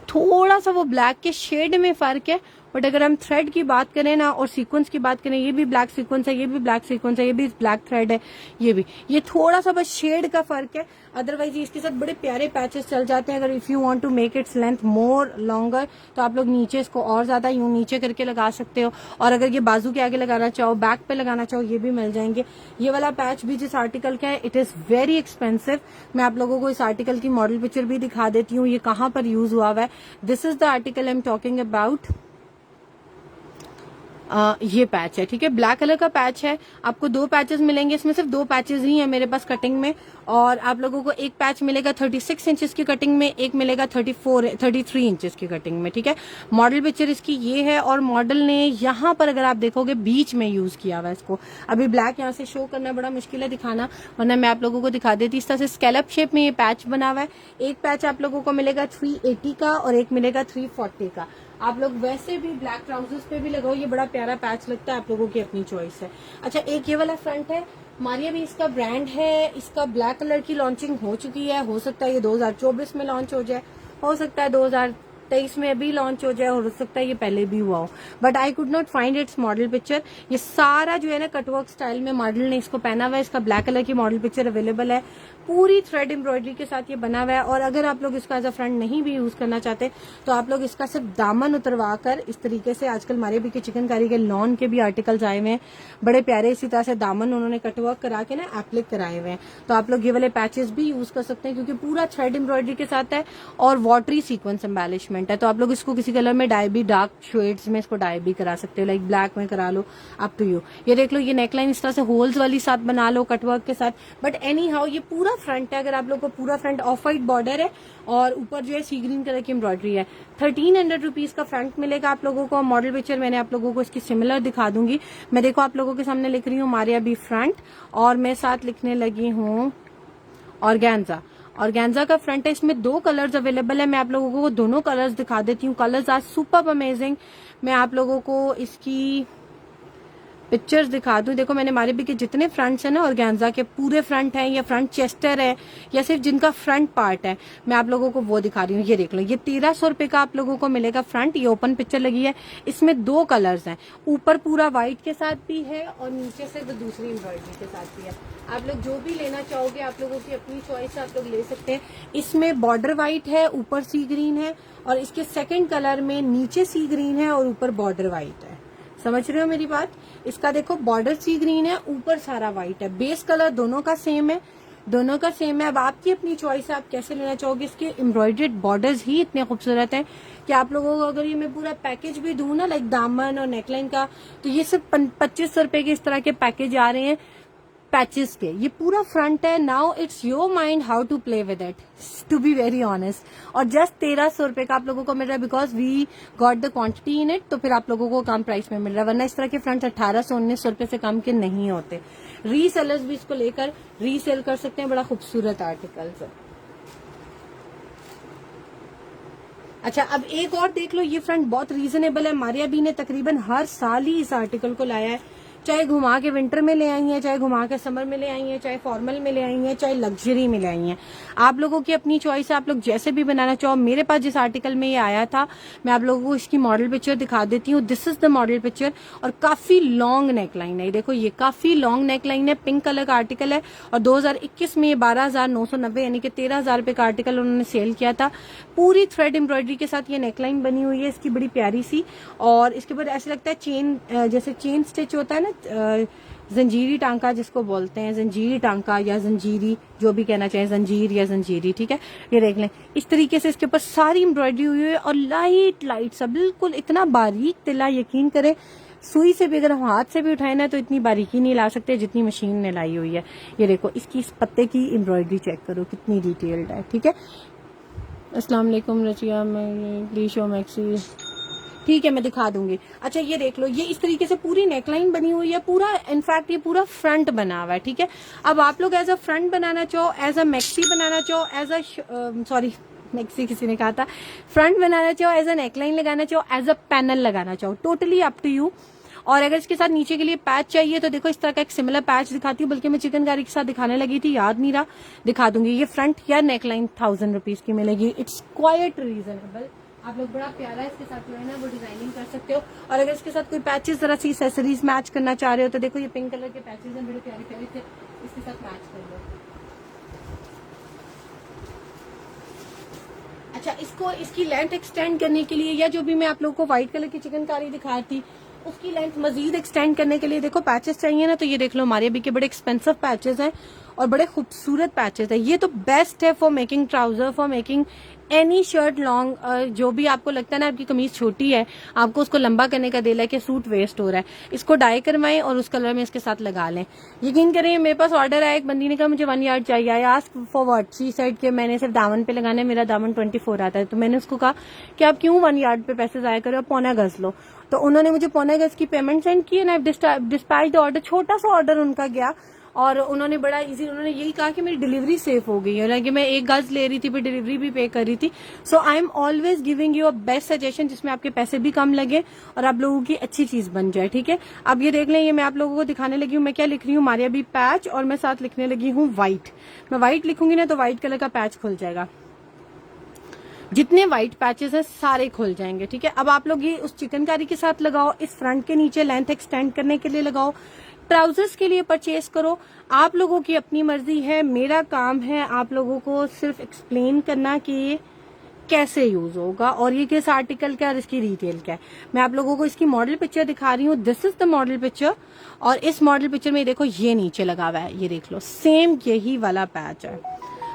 [SPEAKER 1] थोड़ा सा वो ब्लैक के शेड में फर्क है, बट अगर हम थ्रेड की बात करें ना, और सीक्वेंस की बात करें, ये भी ब्लैक सीक्वेंस है, ये भी ब्लैक सीक्वेंस है, ये भी ब्लैक थ्रेड है, ये थोड़ा सा बस शेड का फर्क है। अदरवाइज इसके साथ बड़े प्यारे पैचेस चल जाते हैं। अगर if you want to make its length more longer, तो आप लोग नीचे इसको और ज्यादा यूं नीचे करके लगा सकते हो, और अगर ये बाजू के आगे लगाना चाहो, बैक पे लगाना चाहो, ये भी मिल जाएंगे। ये वाला पैच भी जिस आर्टिकल का है, इट इज वेरी एक्सपेंसिव। मैं आप लोगों को इस आर्टिकल की मॉडल पिक्चर भी दिखा देती हूँ, ये कहाँ पर यूज हुआ है। This is the article I am talking about. ये पैच है, ठीक है, ब्लैक कलर का पैच है। आपको 2 पैचेस मिलेंगे, इसमें सिर्फ 2 पैचेस ही हैं मेरे पास कटिंग में, और आप लोगों को एक पैच मिलेगा 36 इंचेस की कटिंग में, एक मिलेगा 33 इंचेस की कटिंग में। ठीक है, मॉडल पिक्चर इसकी ये है, और मॉडल ने यहाँ पर अगर आप देखोगे बीच में यूज किया हुआ है इसको। अभी ब्लैक यहाँ से शो करना बड़ा मुश्किल है दिखाना, वरना मैं आप लोगों को दिखा देती। इस तरह से स्कैलप शेप में ये पैच बना हुआ है। एक पैच आप लोगों को मिलेगा 380 का, और एक मिलेगा 340 का। आप लोग वैसे भी ब्लैक ट्राउजर्स पे भी लगाओ, ये बड़ा प्यारा पैच लगता है, आप लोगों की अपनी चॉइस है। अच्छा, एक ये वाला फ्रंट है, मारिया भी इसका ब्रांड है। इसका ब्लैक कलर की लॉन्चिंग हो चुकी है, हो सकता है ये 2024 में लॉन्च हो जाए, हो सकता है 2023 में भी लॉन्च हो जाए, और हो सकता है ये पहले भी हुआ हो, but I could not find its model picture. ये सारा जो है ना कटवर्क स्टाइल में मॉडल ने इसको पहना हुआ है। इसका ब्लैक कलर की मॉडल पिक्चर अवेलेबल है। पूरी थ्रेड एम्ब्रॉयडरी के साथ ये बना हुआ है। और अगर आप लोग इसका एज अ फ्रंट नहीं भी यूज करना चाहते तो आप लोग इसका सिर्फ दामन उतरवा कर इस तरीके से, आजकल मारे भी के चिकनकारी के लॉन के भी आर्टिकल्स आए हुए हैं बड़े प्यारे, इसी तरह से दामन उन्होंने कटवर्क करा के ना एप्लिक कराए हुए हैं, तो आप लोग ये वाले पैचेस भी यूज कर सकते हैं क्योंकि पूरा थ्रेड एम्ब्रॉयडरी के साथ है और वाटरी सीक्वेंस एम्बेलिशमेंट है। तो आप लोग इसको किसी कलर में डाई भी, डार्क शेड्स में इसको डाई भी करा सकते हो, लाइक ब्लैक में करा लो, अप टू यू। ये देख लो, ये नेकलाइन इस तरह से होल्स वाली साथ बना लो कटवर्क के साथ, बट एनी हाउ ये पूरा फ्रंट है। अगर आप लोग को पूरा फ्रंट ऑफ व्हाइट बॉर्डर है और ऊपर जो है सी ग्रीन कलर की एम्ब्रॉयडरी है, 1300 रुपीज का फ्रंट मिलेगा आप लोगों को। मॉडल पिक्चर मैंने आप लोगों को इसकी सिमिलर दिखा दूंगी। मैं देखो आप लोगों के सामने लिख रही हूँ मारिया बी फ्रंट, और मैं साथ लिखने लगी हूँ ऑर्गेन्जा। ऑर्गेन्जा का फ्रंट है, इसमें 2 कलर्स अवेलेबल है। मैं आप लोगों को दोनों कलर्स दिखा देती हूँ। Colours are super amazing. मैं आप लोगों को इसकी पिक्चर्स दिखा दूं। देखो मैंने मारे भी के जितने फ्रंट्स है ना ऑर्गेन्जा के, पूरे फ्रंट हैं या फ्रंट चेस्टर है या सिर्फ जिनका फ्रंट पार्ट है, मैं आप लोगों को वो दिखा रही हूँ। ये देख लो, ये 1300 रुपए का आप लोगों को मिलेगा फ्रंट। ये ओपन पिक्चर लगी है, इसमें 2 कलर्स हैं, ऊपर पूरा व्हाइट के साथ भी है और नीचे से दूसरी एम्ब्रॉयडरी के साथ भी है। आप लोग जो भी लेना चाहोगे आप लोगों की अपनी चॉइस आप लोग ले सकते हैं। इसमें बॉर्डर व्हाइट है, ऊपर सी ग्रीन है, और इसके सेकेंड कलर में नीचे सी ग्रीन है और ऊपर बॉर्डर व्हाइट है। समझ रहे हो मेरी बात? इसका देखो बॉर्डर सी ग्रीन है, ऊपर सारा व्हाइट है। बेस कलर दोनों का सेम है, दोनों का सेम है। अब आपकी अपनी चॉइस है, आप कैसे लेना चाहोगे। इसके एम्ब्रॉयडर्ड बॉर्डर्स ही इतने खूबसूरत हैं कि आप लोगों को अगर ये मैं पूरा पैकेज भी दूं ना, लाइक दामन और नेकलाइन का, तो ये सिर्फ 2500 रुपए के इस तरह के पैकेज आ रहे हैं पैचेस के। ये पूरा फ्रंट है। Now it's your mind how to play with it, to be very honest. और जस्ट 1300 रुपए का आप लोगों को मिल रहा है because we got the quantity in it, तो फिर आप लोगों को कम प्राइस में मिल रहा है। वरना इस तरह के फ्रंट्स 1800-1900 रुपए से कम के नहीं होते। रीसेलर्स भी इसको लेकर रीसेल कर सकते हैं। बड़ा खूबसूरत आर्टिकल्स है। अच्छा, अब एक और देख लो, ये फ्रंट बहुत रीजनेबल है। मारिया बी ने तकरीबन हर साल ही इस आर्टिकल को लाया है, चाहे घुमा के विंटर में ले आई हैं, चाहे घुमा के समर में ले आई हैं, चाहे फॉर्मल में ले आई हैं, चाहे लग्जरी में ले आई हैं। आप लोगों की अपनी चॉइस है, आप लोग जैसे भी बनाना चाहो। मेरे पास जिस आर्टिकल में ये आया था, मैं आप लोगों को इसकी मॉडल पिक्चर दिखा देती हूँ। This is the model picture, और काफी लॉन्ग नेकलाइन है। देखो ये काफी लॉन्ग नेकलाइन है, पिंक कलर का आर्टिकल है, और 2021 में ये 12,990 यानी कि 13,000 रुपए का आर्टिकल उन्होंने सेल किया था। पूरी थ्रेड एम्ब्रॉयडरी के साथ ये नेकलाइन बनी हुई है इसकी, बड़ी प्यारी सी। और इसके ऊपर ऐसे लगता है चेन, जैसे चेन स्टिच होता है ना, जंजीरी टांका जिसको बोलते हैं, जंजीरी टांका या जंजीरी, जो भी कहना चाहे, जंजीर या जंजीरी, ठीक है। ये देख लें, इस तरीके से इसके ऊपर सारी एम्ब्रॉयडरी हुई है और लाइट लाइट सा, बिल्कुल इतना बारीक तिला, यकीन करें सुई से भी अगर हम हाथ से भी उठाए ना तो इतनी बारीकी नहीं ला सकते जितनी मशीन ने लाई हुई है। ये देखो, इसकी इस पत्ते की एम्ब्रॉयडरी चेक करो कितनी डिटेल्ड है, ठीक है। अस्सलाम वालेकुम रचिया, प्लीज शो मैक्सी, ठीक है मैं दिखा दूंगी। अच्छा ये देख लो, ये इस तरीके से पूरी नेकलाइन बनी हुई है, पूरा इनफैक्ट ये पूरा फ्रंट बना हुआ है, ठीक है। अब आप लोग एज अ फ्रंट बनाना चाहो, एज अ मैक्सी बनाना चाहो, एज अ सॉरी मैक्सी किसी ने कहा था, फ्रंट बनाना चाहो, एज अ नेकलाइन लगाना चाहो, एज अ पैनल लगाना चाहो, टोटली अप टू यू। और अगर इसके साथ नीचे के लिए पैच चाहिए तो देखो इस तरह का एक सिमिलर पैच दिखाती हूँ, बल्कि मैं चिकनकारी के साथ दिखाने लगी थी, याद नहीं रहा, दिखा दूंगी। ये फ्रंट या नेकलाइन 1000 रुपीज की मिलेगी। It's quite reasonable. आप लोग बड़ा प्यारा इसके साथ जो है ना वो डिजाइनिंग कर सकते हो। और अगर इसके साथ कोई पैचेस जरा सी एक्सेसरीज मैच करना चाह रहे हो तो देखो ये पिंक कलर के पैचेस हैं, बड़े प्यारे प्यारे से, इसके साथ मैच कर लो। अच्छा, इसको इसकी लेंथ एक्सटेंड करने के लिए, या जो भी मैं आप लोगों को व्हाइट कलर की चिकनकारी दिखाई थी उसकी लेंथ मजीद एक्सटेंड करने के लिए देखो पैचेस चाहिए ना, तो ये देख लो हमारे अभी के बड़े एक्सपेंसिव पैचेस हैं और बड़े खूबसूरत पैचेस है। ये तो बेस्ट है for making trouser, for making any shirt long. जो भी आपको लगता है ना आपकी कमीज छोटी है, आपको उसको लंबा करने का दिल है कि सूट वेस्ट हो रहा है, इसको डाई करवाएं और उस कलर में इसके साथ लगा लें। यकीन करें, मेरे पास ऑर्डर आया, एक बंदी ने कहा मुझे 1 यार्ड चाहिए। I asked for what, she said कि मैंने सिर्फ दामन पे लगाना है, मेरा दामन 24 आता है। तो मैंने उसको कहा कि आप क्यों 1 यार्ड पे पैसे जाया करो, आप पौना गज लो। तो उन्होंने मुझे पौना गज की पेमेंट सेंड की and I dispatched the order. छोटा सा ऑर्डर उनका गया और उन्होंने बड़ा इजी, उन्होंने यही कहा कि मेरी डिलीवरी सेफ हो गई है, कि मैं 1 गज ले रही थी फिर डिलीवरी भी पे कर रही थी। So I am always giving you a best suggestion जिसमें आपके पैसे भी कम लगे और आप लोगों की अच्छी चीज बन जाए, ठीक है। अब ये देख लें, ये मैं आप लोगों को दिखाने लगी हूँ, मैं क्या लिख रही हूँ, मारिया बी पैच, और मैं साथ लिखने लगी हूँ व्हाइट। मैं व्हाइट लिखूंगी ना तो व्हाइट कलर का पैच खुल जाएगा, जितने व्हाइट पैचेस हैं सारे खुल जाएंगे, ठीक है। अब आप लोग ये उस चिकनकारी के साथ लगाओ, इस फ्रंट के नीचे लेंथ एक्सटेंड करने के लिए लगाओ, ट्राउजर्स के लिए परचेज करो, आप लोगों की अपनी मर्जी है, मेरा काम है आप लोगों को सिर्फ एक्सप्लेन करना कि ये कैसे यूज होगा और ये किस आर्टिकल का और इसकी डिटेल क्या है। मैं आप लोगों को इसकी मॉडल पिक्चर दिखा रही हूँ। This is the model picture और इस मॉडल पिक्चर में देखो ये नीचे लगा हुआ है, ये देख लो सेम यही वाला पैच है।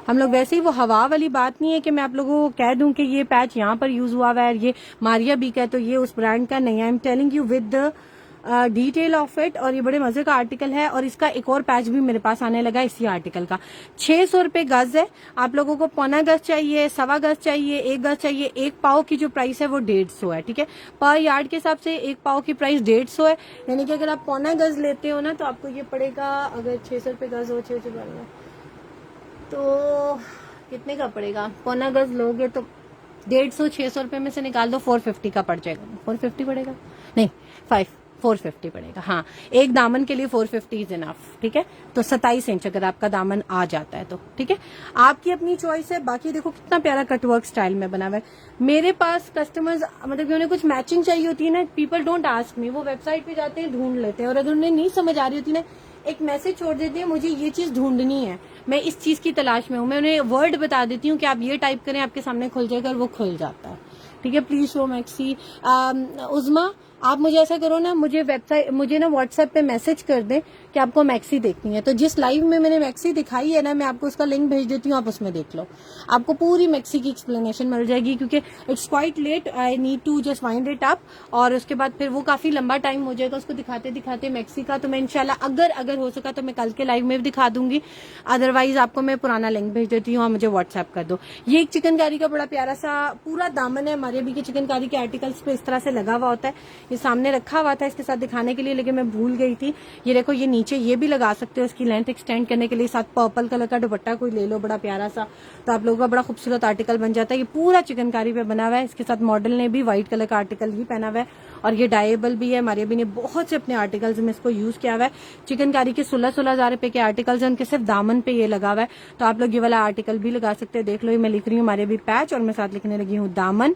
[SPEAKER 1] हम लोग वैसे ही वो हवा वाली बात नहीं है कि मैं आप लोगों को कह दूं कि ये पैच यहाँ पर यूज हुआ हुआ है, ये मारिया बी का है तो ये उस ब्रांड का नहीं है। I am telling you with the detail of it. और ये बड़े मजे का आर्टिकल है और इसका एक और पैच भी मेरे पास आने लगा इसी आर्टिकल का। 600 रुपए गज है। आप लोगों को पौना गज चाहिए, सवा गज चाहिए, 1 गज चाहिए। 1 पाव की जो प्राइस है वो 150 है, ठीक है। पर यार्ड के हिसाब से 1 पाव की प्राइस 150 है, यानी कि अगर आप पौना गज लेते हो ना तो आपको ये पड़ेगा, अगर 600 रुपए गज हो 6 तो कितने का पड़ेगा। पौना गज लोगे तो 150 600 रुपए में से निकाल दो, 450 का पड़ जाएगा। 450 पड़ेगा नहीं 450 पड़ेगा। हाँ, एक दामन के लिए 450 इज इनफ, ठीक है। तो 27 इंच अगर आपका दामन आ जाता है तो ठीक है, आपकी अपनी चॉइस है। बाकी देखो कितना प्यारा कटवर्क स्टाइल में बना हुआ है। मेरे पास कस्टमर्स मतलब कि उन्हें कुछ मैचिंग चाहिए होती है ना, पीपल डोंट आस्क मी, वो वेबसाइट पे जाते हैं ढूंढ लेते हैं और अगर उन्हें नहीं समझ आ रही होती ना, एक मैसेज छोड़ देते हैं मुझे ये चीज ढूंढनी है, मैं इस चीज की तलाश में हूँ। मैं उन्हें वर्ड बता देती हूँ कि आप ये टाइप करें आपके सामने खुल जाएगा और वो खुल जाता है, ठीक है। Please show maxi. उज़मा आप मुझे ऐसा करो ना, मुझे ना व्हाट्सएप पे मैसेज कर दें कि आपको मैक्सी देखनी है, तो जिस लाइव में मैंने मैक्सी दिखाई है ना, मैं आपको उसका लिंक भेज देती हूँ, आप उसमें देख लो, आपको पूरी मैक्सी की एक्सप्लेनेशन मिल जाएगी। क्योंकि it's quite late, I need to just wind it up और उसके बाद फिर वो काफी लंबा टाइम हो जाएगा उसको दिखाते दिखाते मैक्सी का। तो मैं इंशाल्लाह अगर हो सका तो मैं कल के लाइव में भी दिखा दूंगी, अदरवाइज आपको मैं पुराना लिंक भेज देती हूँ, मुझे व्हाट्सएप कर दो। ये एक चिकनकारी का बड़ा प्यारा सा पूरा दामन है, हमारे अभी के चिकनकारी के आर्टिकल्स पे इस तरह से लगा हुआ होता है। ये सामने रखा हुआ था इसके साथ दिखाने के लिए, लेकिन मैं भूल गई थी। ये देखो, ये नीचे ये भी लगा सकते हो इसकी लेंथ एक्सटेंड करने के लिए। साथ पर्पल कलर का दुपट्टा कोई ले लो बड़ा प्यारा सा, तो आप लोगों का बड़ा खूबसूरत आर्टिकल बन जाता है। ये पूरा चिकनकारी पे बना हुआ है। इसके साथ मॉडल ने भी व्हाइट कलर का आर्टिकल ही पहना हुआ है और ये डायेबल भी है। हमारे अभी ने बहुत से अपने आर्टिकल्स में इसको यूज किया हुआ है। चिकनकारी के 16-16 हजार रुपए के आर्टिकल्स हैं, उनके सिर्फ दामन पे ये लगा हुआ है। तो आप लोग ये वाला आर्टिकल भी लगा सकते हैं। देख लो, ये मैं लिख रही हूँ हमारे अभी पैच और मैं साथ लिखने लगी हूँ दामन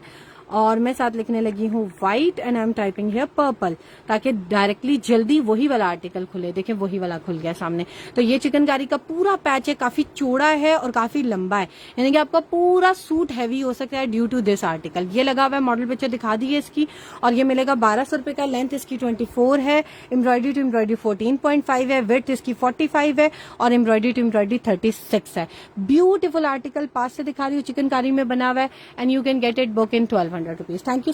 [SPEAKER 1] और मैं साथ लिखने लगी हूँ white and I am typing here purple, ताकि डायरेक्टली जल्दी वही वाला आर्टिकल खुले। देखें, वही वाला खुल गया सामने। तो ये चिकनकारी का पूरा पैच है, काफी चौड़ा है और काफी लंबा है, यानी कि आपका पूरा सूट हैवी हो सकता है ड्यू टू दिस आर्टिकल। ये लगा हुआ है, मॉडल पिक्चर दिखा दी है इसकी, और ये मिलेगा 1200 रुपए का। लेंथ इसकी 24 है, एम्ब्रॉयडरी टू एम्ब्रॉयडरी 14.5 है, विड्थ इसकी 45 है और एम्ब्रॉयडरी टू एम्ब्रॉयडरी 36 है। ब्यूटीफुल आर्टिकल पास से दिखा रही हूँ, चिकनकारी में बना हुआ है and you can get it book in 1200 rupees. Thank you.